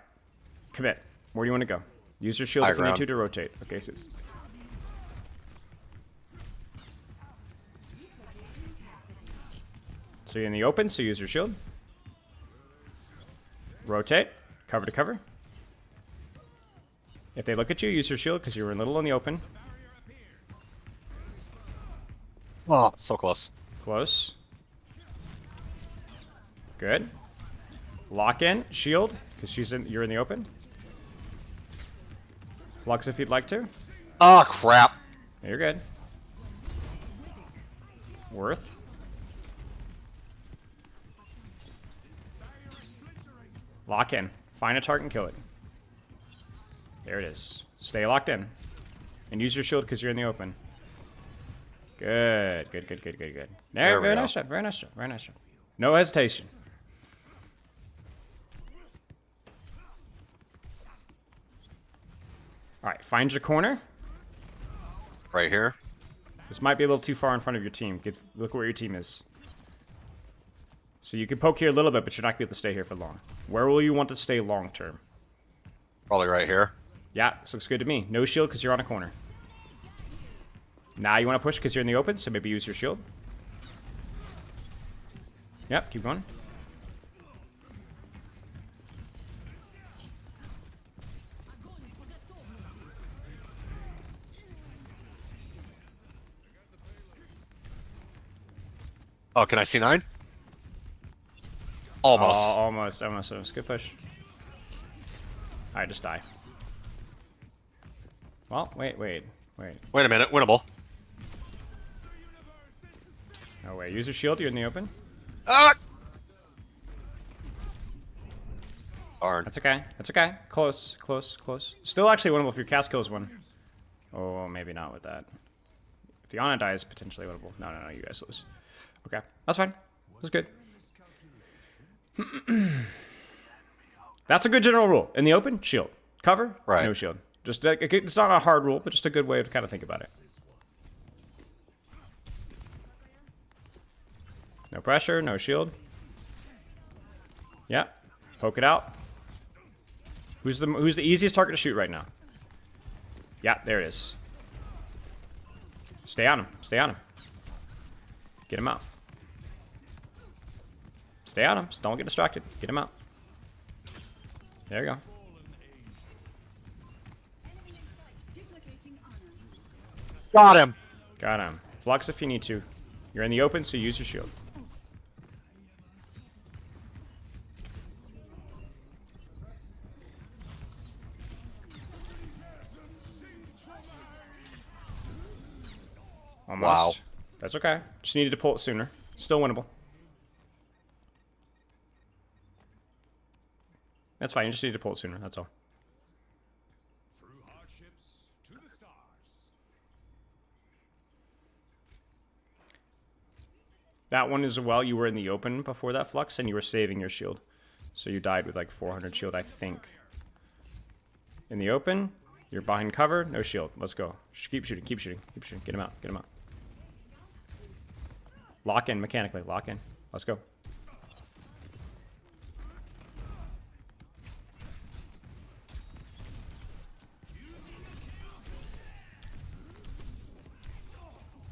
Commit. Where do you want to go? Use your shield if you need to rotate. Okay, so you're in the open, so use your shield. Rotate. Cover to cover. If they look at you, use your shield because you were a little in the open. Oh, so close. Close. Good. Lock in, shield, because you're in the open. Flux if you'd like to. Oh, crap. You're good. Worth. Lock in. Find a target and kill it. There it is. Stay locked in. And use your shield because you're in the open. Good. Good. Very nice job. Very nice job. No hesitation. All right. Find your corner. Right here. This might be a little too far in front of your team. Look where your team is. So you can poke here a little bit, but you're not going to be able to stay here for long. Where will you want to stay long term? Probably right here. Yeah, this looks good to me. No shield because you're on a corner. Now you want to push because you're in the open, so maybe use your shield. Yep, keep going. Oh, can I see 9? Almost. Oh, almost. Good push. Alright, just die. Well, wait. Wait a minute. Winnable. No way. Use your shield. You're in the open. Ah! Darn. That's okay. That's okay. Close. Still actually winnable if your cast kills one. Oh, maybe not with that. If Yana dies, potentially winnable. No, you guys lose. Okay. That's fine. That's good. That's a good general rule. In the open, shield. Cover, right. No shield. Just it's not a hard rule, but just a good way to kind of think about it. No pressure, no shield. Yeah. Poke it out. Who's the easiest target to shoot right now? Yeah, there it is. Stay on him. Get him out. Stay on him. Don't get distracted. Get him out. There you go. Got him. Flux if you need to. You're in the open, so use your shield. Almost. Wow. That's okay. Just needed to pull it sooner. Still winnable. That's fine. You just need to pull it sooner. That's all. That one as well. You were in the open before that flux, and you were saving your shield. So you died with like 400 shield, I think. In the open, you're behind cover, no shield. Let's go. Keep shooting. Get him out. Lock in mechanically. Lock in. Let's go.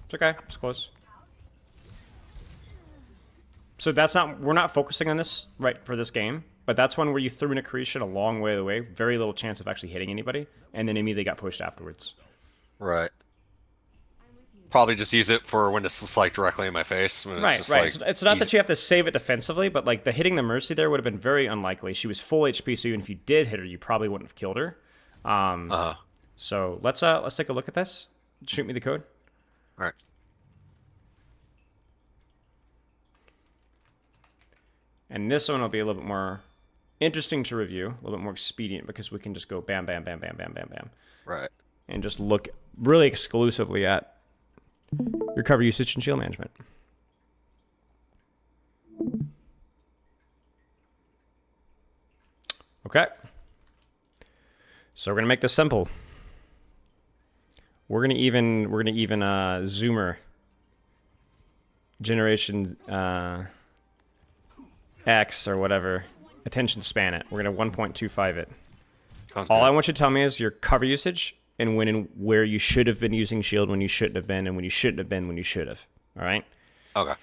It's okay. It's close. So that's not, we're not focusing on this right for this game, but that's one where you threw an accretion a long way away, very little chance of actually hitting anybody, and then immediately got pushed afterwards. Right. Probably just use it for when it's like directly in my face. Right. Like, it's not that you have to save it defensively, but like the hitting the Mercy there would have been very unlikely. She was full HP, so even if you did hit her, you probably wouldn't have killed her. So let's take a look at this. Shoot me the code. All right. And this one will be a little bit more interesting to review, a little bit more expedient, because we can just go bam, bam, bam, bam, bam, bam, bam. Right. And just look really exclusively at your cover usage and shield management. Okay. So we're gonna make this simple. We're gonna even zoomer generation X or whatever, attention span it. We're gonna 1.25 it. All I want you to tell me is your cover usage and when and where you should have been using shield, when you shouldn't have been, and when you shouldn't have been, when you should have. All right? Okay.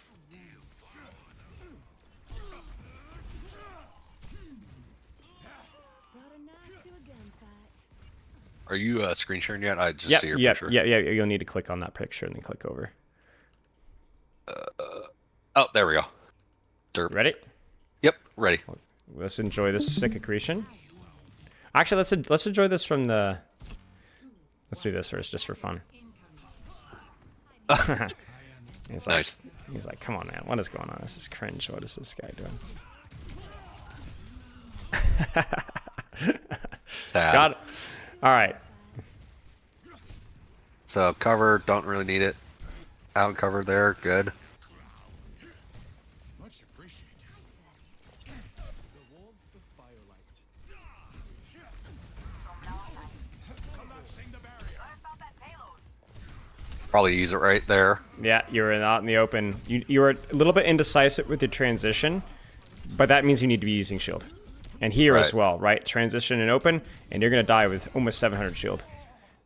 Are you screen sharing yet? I just see your picture. Yeah. You'll need to click on that picture and then click over. Oh, there we go. Derp. Ready? Yep, ready. Let's enjoy this sick accretion. Actually, let's enjoy this from the. Let's do this first, just for fun. He's like, Nice. He's like, come on, man. What is going on? This is cringe. What is this guy doing? Sad. Got it. All right. So cover, don't really need it. Out cover there, good. Probably use it right there. Yeah, you're out in the open. You were a little bit indecisive with your transition, but that means you need to be using shield. And here as Right. well, right? Transition and open, and you're going to die with almost 700 shield.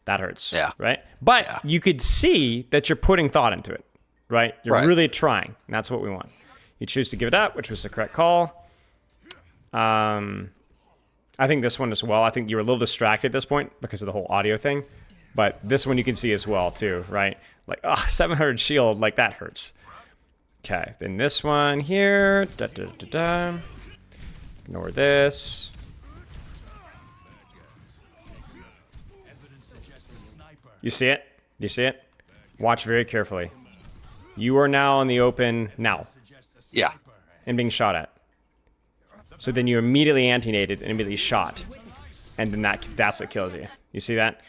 That hurts. Yeah. Right? But Yeah. you could see that you're putting thought into it, right? You're Right. really trying. And that's what we want. You choose to give it up, which was the correct call. I think this one as well. I think you were a little distracted at this point because of the whole audio thing. But this one you can see as well, too, right? Like, 700 shield, like that hurts. Okay, then this one here. Da, da, da, da. Ignore this. You see it? You see it? Watch very carefully. You are now in the open now Yeah. and being shot at. So then you immediately anti-nated and immediately shot. And then that's what kills you. You see that?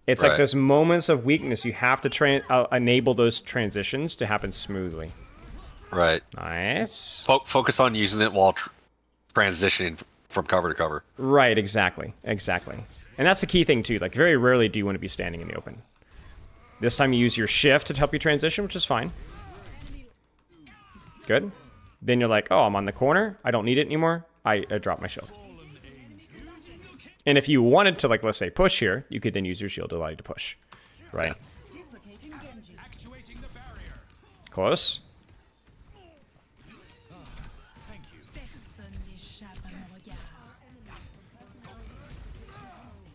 It's like Right. those moments of weakness. You have to enable those transitions to happen smoothly. Right. Nice. Focus on using it while transitioning from cover to cover. Right, exactly. Exactly. And that's the key thing, too. Like, very rarely do you want to be standing in the open. This time you use your shift to help you transition, which is fine. Good. Then you're like, oh, I'm on the corner. I don't need it anymore. I drop my shield. And if you wanted to, like, let's say, push here, you could then use your shield to allow you to push. Right? Close.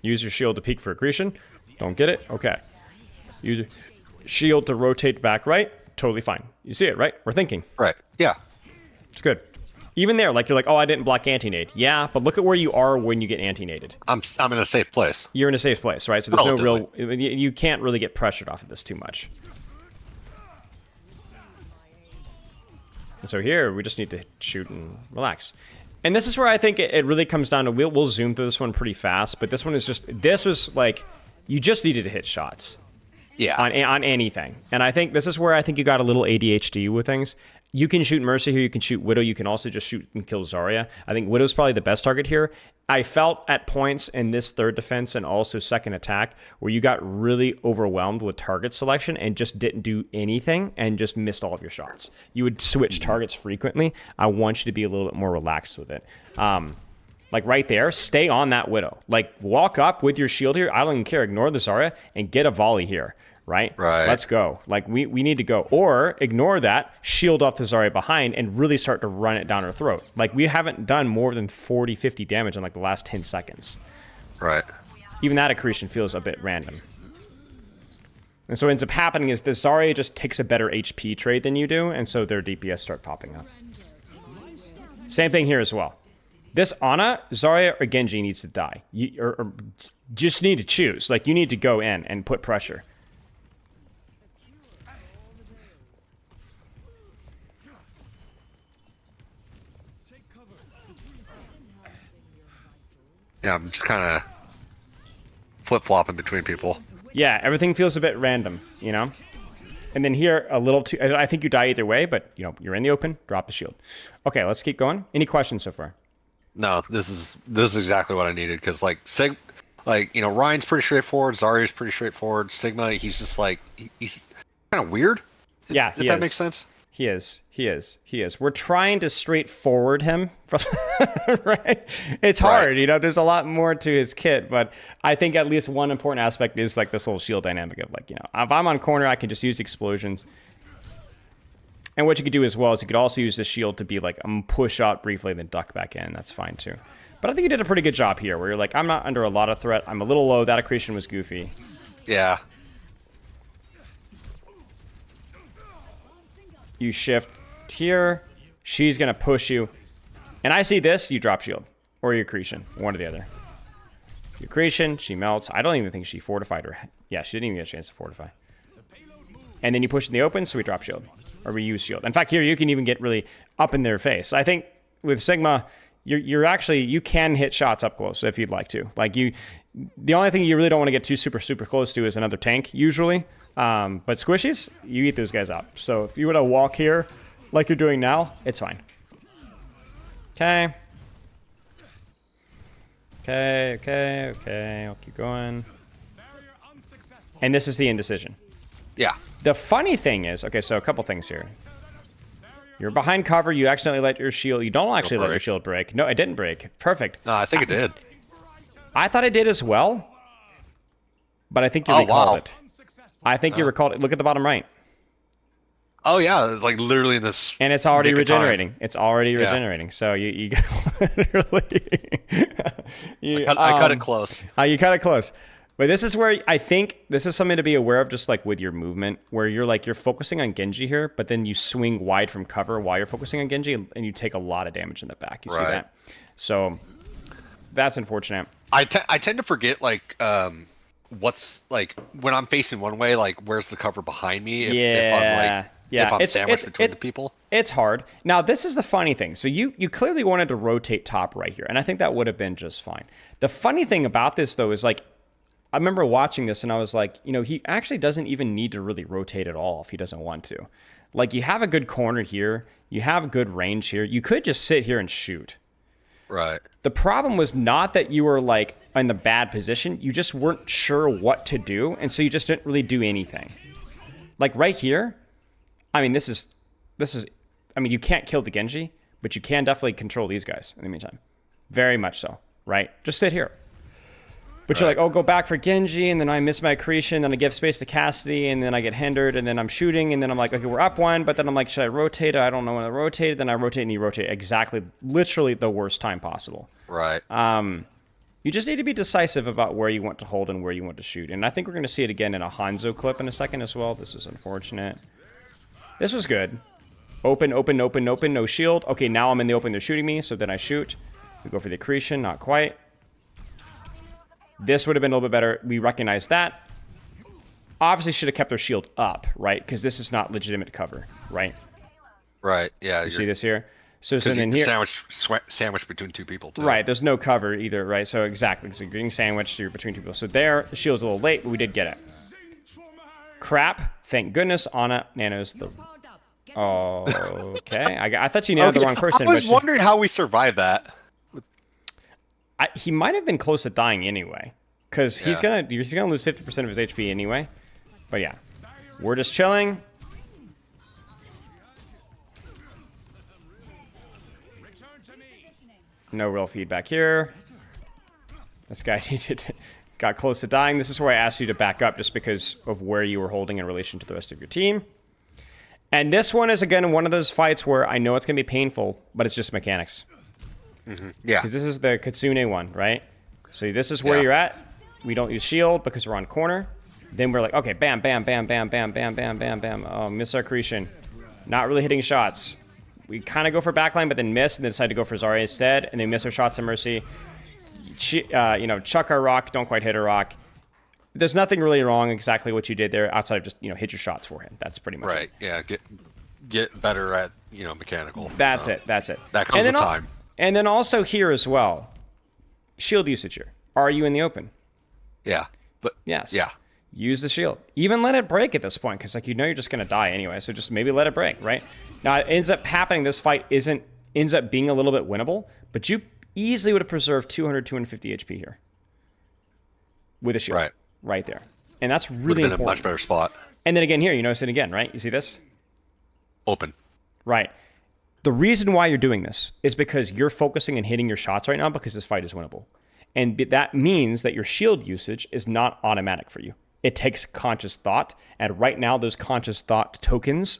Use your shield to peek for accretion. Don't get it? Okay. Use your shield to rotate back right. Totally fine. You see it, right? We're thinking. Right. Yeah. It's good. Even there, like, you're like, oh, I didn't block anti-nade. Yeah, but look at where you are when you get anti-naded. I'm in a safe place. You're in a safe place, right? So there's no Relatively. real... You can't really get pressured off of this too much. And so here, we just need to shoot and relax. And this is where I think it really comes down to... We'll zoom through this one pretty fast, but this one is just... This was like... You just needed to hit shots. Yeah. On anything. And I think this is where I think you got a little ADHD with things. You can shoot Mercy here, you can shoot Widow, you can also just shoot and kill Zarya. I think Widow's probably the best target here. I felt at points in this third defense and also second attack where you got really overwhelmed with target selection and just didn't do anything and just missed all of your shots. You would switch targets frequently. I want you to be a little bit more relaxed with it. Like right there, stay on that Widow. Like walk up with your shield here. I don't even care. Ignore the Zarya and get a volley here. Right? Right. Let's go. Like, we need to go. Or ignore that, shield off the Zarya behind, and really start to run it down her throat. Like, we haven't done more than 40, 50 damage in, like, the last 10 seconds. Right. Even that accretion feels a bit random. And so what ends up happening is the Zarya just takes a better HP trade than you do, and so their DPS start popping up. Same thing here as well. This Ana, Zarya, or Genji needs to die. Or just need to choose. Like, you need to go in and put pressure. Yeah, I'm just kind of flip-flopping between people. Yeah, everything feels a bit random, you know? And then here, a little too... I think you die either way, but, you know, you're in the open, drop the shield. Okay, let's keep going. Any questions so far? No, this is exactly what I needed, because, like, Ryan's pretty straightforward, Zarya's pretty straightforward, Sigma, he's just, like, he's kind of weird. Yeah, if that makes sense. He is. We're trying to straightforward him, right? It's hard, Right. you know, there's a lot more to his kit, but I think at least one important aspect is like this whole shield dynamic of like, you know, if I'm on corner, I can just use explosions. And what you could do as well is you could also use the shield to be like, push out briefly, then duck back in. That's fine too. But I think you did a pretty good job here where you're like, I'm not under a lot of threat. I'm a little low. That accretion was goofy. Yeah. You shift here. She's going to push you. And I see this, you drop shield. Or your accretion. One or the other. Your accretion, she melts. I don't even think she fortified her. Yeah, she didn't even get a chance to fortify. And then you push in the open, so we drop shield. Or we use shield. In fact, here you can even get really up in their face. I think with Sigma, you're actually, you can hit shots up close if you'd like to. Like the only thing you really don't want to get too super close to is another tank, usually. But squishies, you eat those guys up. So if you were to walk here like you're doing now, it's fine. Okay. I'll keep going. And this is the indecision. Yeah. The funny thing is, okay, so a couple things here. You're behind cover. You accidentally let your shield. You don't actually let your break. shield break. No, it didn't break. Perfect. No, I think it did. I thought it did as well, but I think you Oh, recalled wow. it. I think you recalled it. Look at the bottom right. Oh yeah, it's like literally in this. And it's already nick of time. regenerating. It's already Yeah. regenerating. So you literally. I cut it close. You cut it close. But this is where I think this is something to be aware of, just like with your movement, where you're focusing on Genji here, but then you swing wide from cover while you're focusing on Genji, and you take a lot of damage in the back. You see Right. that? So that's unfortunate. I tend to forget like what's like when I'm facing one way, like where's the cover behind me? If I'm sandwiched between the people. It's hard. Now, this is the funny thing. So you clearly wanted to rotate top right here, and I think that would have been just fine. The funny thing about this, though, is like, I remember watching this, and I was like, he actually doesn't even need to really rotate at all if he doesn't want to. Like, you have a good corner here. You have good range here. You could just sit here and shoot. Right. The problem was not that you were, like, in the bad position. You just weren't sure what to do, and so you just didn't really do anything. Like, right here, I mean, this is, I mean, you can't kill the Genji, but you can definitely control these guys in the meantime. Very much so, right? Just sit here. But you're like, oh, go back for Genji, and then I miss my accretion, then I give space to Cassidy, and then I get hindered, and then I'm shooting, and then I'm like, okay, we're up one, but then I'm like, should I rotate? I don't know when to rotate. Then I rotate, and you rotate exactly, literally the worst time possible. Right. You just need to be decisive about where you want to hold and where you want to shoot. And I think we're going to see it again in a Hanzo clip in a second as well. This is unfortunate. This was good. Open, open, open, open, no shield. Okay, now I'm in the open, they're shooting me, so then I shoot. We go for the accretion, not quite. This would have been a little bit better. We recognize that. Obviously should have kept their shield up, right? Because this is not legitimate cover, right? Right. Yeah. You see this here? So then you're here, sandwiched between two people. Too. right, there's no cover either, right? So exactly, so you're getting sandwiched, so you're between two people. So there, the shield's a little late, but we did get it. Crap. Thank goodness Ana nanos the... Oh, okay. I thought you nailed the wrong person. I was wondering how we survived that. He might have been close to dying anyway, because he's gonna lose 50% of his HP anyway. But yeah, we're just chilling. No real feedback here. This guy got close to dying. This is where I asked you to back up, just because of where you were holding in relation to the rest of your team. And this one is again one of those fights where I know it's gonna be painful, but it's just mechanics. Yeah. Because this is the Kitsune one, right? So this is where you're at. We don't use shield because we're on corner. Then we're like, okay, bam, bam, bam, bam, bam, bam, bam, bam, bam. Oh, miss our accretion. Not really hitting shots. We kind of go for backline, but then miss, and then decide to go for Zarya instead, and they miss our shots of Mercy. Chuck our rock, don't quite hit our rock. There's nothing really wrong exactly what you did there, outside of just hit your shots for him. That's pretty much Right. it. Yeah. Get better at mechanical. That's so it. That's it. That comes with time. And then also here as well, shield usage here. Are you in the open? Yeah. But Yes. Yeah. Use the shield. Even let it break at this point, because you're just going to die anyway, so just maybe let it break, right? Now, it ends up happening, this fight ends up being a little bit winnable, but you easily would have preserved 200, 250 HP here. With a shield. Right. Right there. And that's Would really have been important. a much better spot. And then again here, you notice it again, right? You see this? Open. Right. The reason why you're doing this is because you're focusing and hitting your shots right now, because this fight is winnable. And that means that your shield usage is not automatic for you. It takes conscious thought. And right now, those conscious thought tokens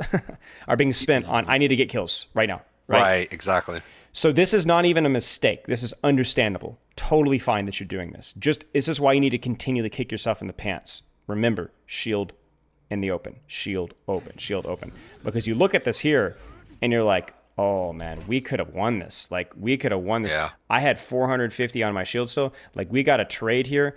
are being spent on, I need to get kills right now. Right, exactly. So this is not even a mistake. This is understandable. Totally fine that you're doing this. This is why you need to continually kick yourself in the pants. Remember, shield in the open. Shield open. Shield open. Because you look at this here, and you're like, oh man, we could have won this. We could have won this. Yeah. I had 450 on my shield still. We got a trade here.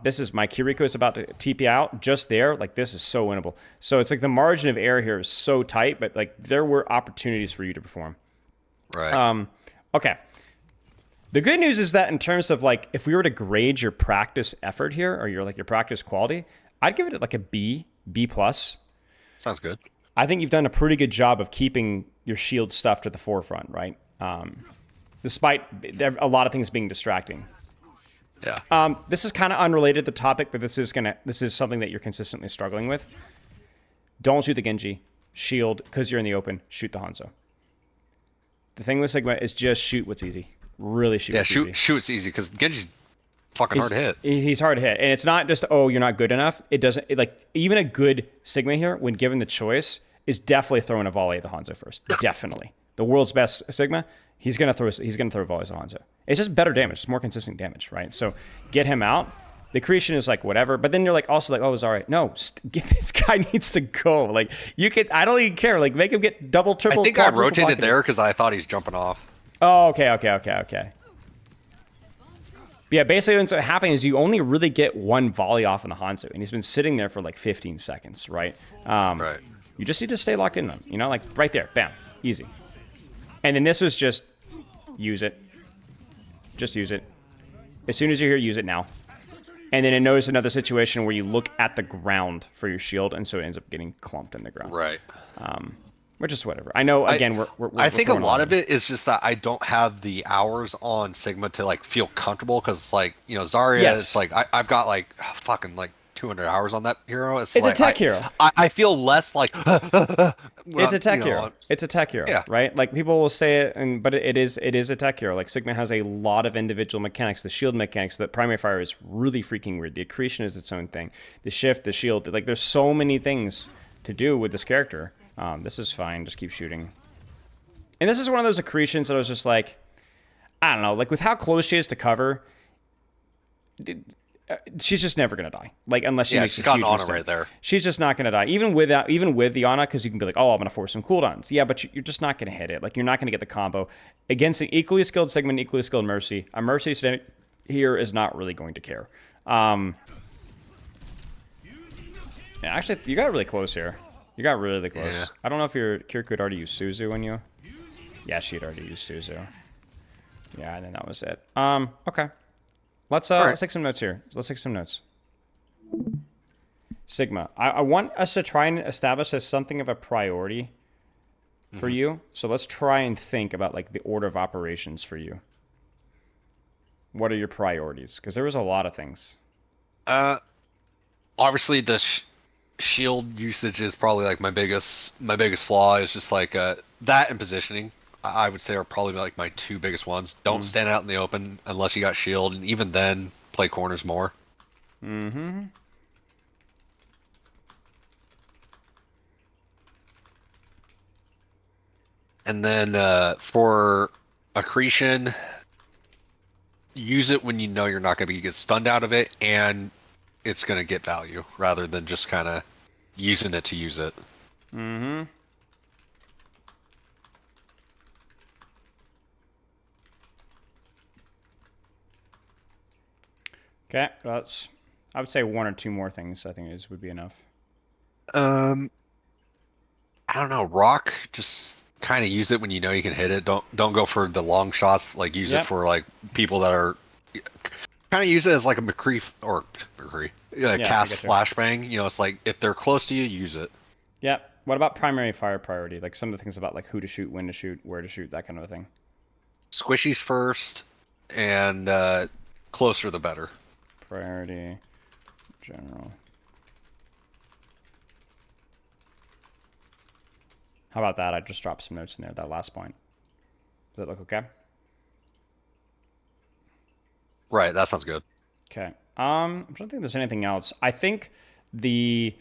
This is my Kiriko is about to TP out just there. This is so winnable. So it's the margin of error here is so tight, but there were opportunities for you to perform. Right. Okay. The good news is that in terms of if we were to grade your practice effort here, or your practice quality, I'd give it a B plus. Sounds good. I think you've done a pretty good job of keeping your shield stuff to the forefront, right? Despite a lot of things being distracting. Yeah. This is kind of unrelated to the topic, but this is something that you're consistently struggling with. Don't shoot the Genji. Shield, because you're in the open, shoot the Hanzo. The thing with Sigma is just shoot what's easy. Really shoot. Yeah, what's easy. shoot's easy because Genji's fucking hard to hit. He's hard to hit, and it's not just you're not good enough. It doesn't like even a good Sigma here, when given the choice, is definitely throwing a volley at the Hanzo first. Definitely, the world's best Sigma. He's gonna throw volleys at Hanzo. It's just better damage. It's more consistent damage, right? So get him out. The creation is like whatever, but then you're like also like, oh, it's all right. No, get this guy needs to go. Like you could, I don't even care. Like make him get double, triple. I think I rotated there because I thought he's jumping off. Oh, okay. But yeah, basically what's happening is you only really get one volley off on the Hanzo, and he's been sitting there for like 15 seconds, right? Right. You just need to stay locked in on him, you know, like right there, bam, easy. And then this was just use it. Just use it. As soon as you're here, use it now. And then it knows another situation where you look at the ground for your shield, and so it ends up getting clumped in the ground. Right. Which is whatever. I know, again, I think a lot of it is just that I don't have the hours on Sigma to like feel comfortable because like, you know, Zarya is like, I've got like fucking like 200 hours on that hero. It's like, a tech hero. I feel less like it's a tech hero. It's a tech hero, yeah. Right? Like people will say it, but it is a tech hero. Like Sigma has a lot of individual mechanics. The shield mechanics, the primary fire is really freaking weird. The accretion is its own thing. The shift, the shield, like there's so many things to do with this character. This is fine. Just keep shooting. And this is one of those accretions that I was just like, I don't know, like with how close she is to cover, she's just never gonna die. Like unless she makes a huge mistake. Right there. She's just not gonna die. Even with the Ana, because you can be like, oh, I'm gonna force some cooldowns. Yeah, but you're just not gonna hit it. Like you're not gonna get the combo against an equally skilled Sigma, equally skilled Mercy. A Mercy here is not really going to care. Yeah, actually, you got really close here. You got really close. Yeah. I don't know if your Kirikou had already used Suzu on you. Yeah, she had already used Suzu. Yeah, and then that was it. Okay. Let's take some notes here. Let's take some notes. Sigma. I want us to try and establish as something of a priority for you. So let's try and think about like the order of operations for you. What are your priorities? Because there was a lot of things. Obviously the shield usage is probably like my biggest flaw is just like that and positioning. I would say are probably like my two biggest ones. Don't stand out in the open unless you got shield, and even then play corners more. Mm-hmm. And then for accretion, use it when you know you're not going to get stunned out of it, and it's going to get value rather than just kind of using it to use it. Mm-hmm. Okay, I would say one or two more things I think would be enough. I don't know. Rock, just kind of use it when you know you can hit it. Don't go for the long shots. Like use it for like people that are kind of use it as like a cast flashbang. You know, it's like if they're close to you, use it. Yeah. What about primary fire priority? Like some of the things about like who to shoot, when to shoot, where to shoot, that kind of a thing. Squishies first, and closer the better. Priority, general. How about that? I just dropped some notes in there, that last point. Does that look okay? Right, that sounds good. Okay. I'm trying to think if there's anything else. I think the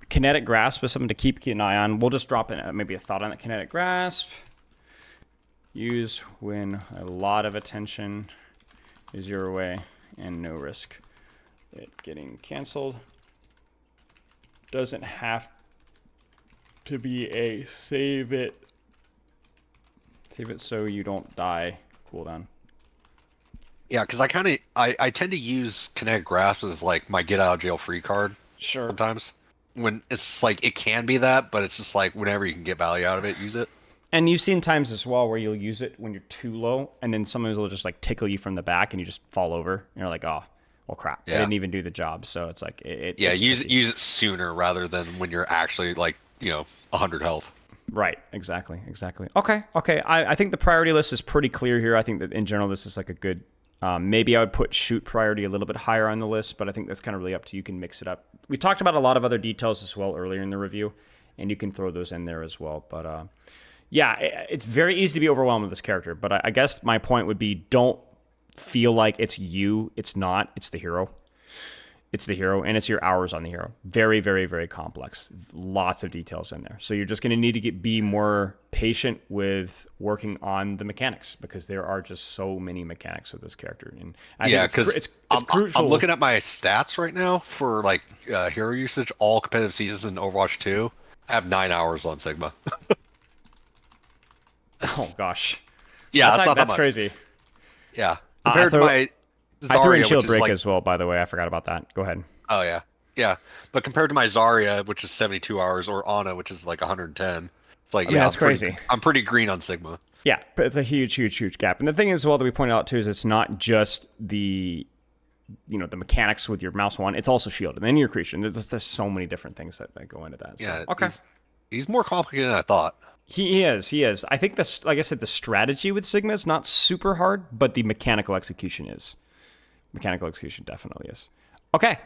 kinetic grasp is something to keep an eye on. We'll just drop in maybe a thought on that kinetic grasp. Use when a lot of attention is your way and no risk it getting canceled. Doesn't have to be a save it so you don't die cooldown. Yeah, because I tend to use kinetic grasp as like my get out of jail free card. Sure. Sometimes when it's like it can be that, but it's just like whenever you can get value out of it, use it. And you've seen times as well where you'll use it when you're too low, and then someone will just like tickle you from the back, and you just fall over. And you're like, oh, well, crap. I didn't even do the job. So it's like use it sooner rather than when you're actually like 100 health. Right. Exactly. Okay. I think the priority list is pretty clear here. I think that in general this is like a good. Maybe I would put shoot priority a little bit higher on the list, but I think that's kind of really up to you. You can mix it up. We talked about a lot of other details as well earlier in the review, and you can throw those in there as well. But Yeah, it's very easy to be overwhelmed with this character, but I guess my point would be don't feel like it's you. It's not. It's the hero. It's the hero, and it's your hours on the hero. Very, very, very complex. Lots of details in there. So you're just going to need to be more patient with working on the mechanics because there are just so many mechanics with this character. And I Yeah, think because it's I'm crucial. looking at my stats right now for like hero usage, all competitive seasons in Overwatch 2. I have 9 hours on Sigma. Oh gosh, Yeah, that's not that that's much. crazy. Yeah, I compared to throw my I threw in Zarya, Shield which is Break like, as well. By the way, I forgot about that. Go ahead. oh yeah, yeah, but compared to my Zarya, which is 72 hours, or Ana, which is like 110, it's like I mean, yeah, that's crazy. I'm pretty green on Sigma. Yeah, but it's a huge, huge, huge gap. And the thing is, well, that we pointed out too is it's not just the the mechanics with your mouse one. It's also shield and then your creation. There's so many different things that go into that. So, Yeah, okay. he's more complicated than I thought. He is. He is. I think this, like I said, the strategy with Sigma is not super hard, but the mechanical execution is. Mechanical execution definitely is. Okay.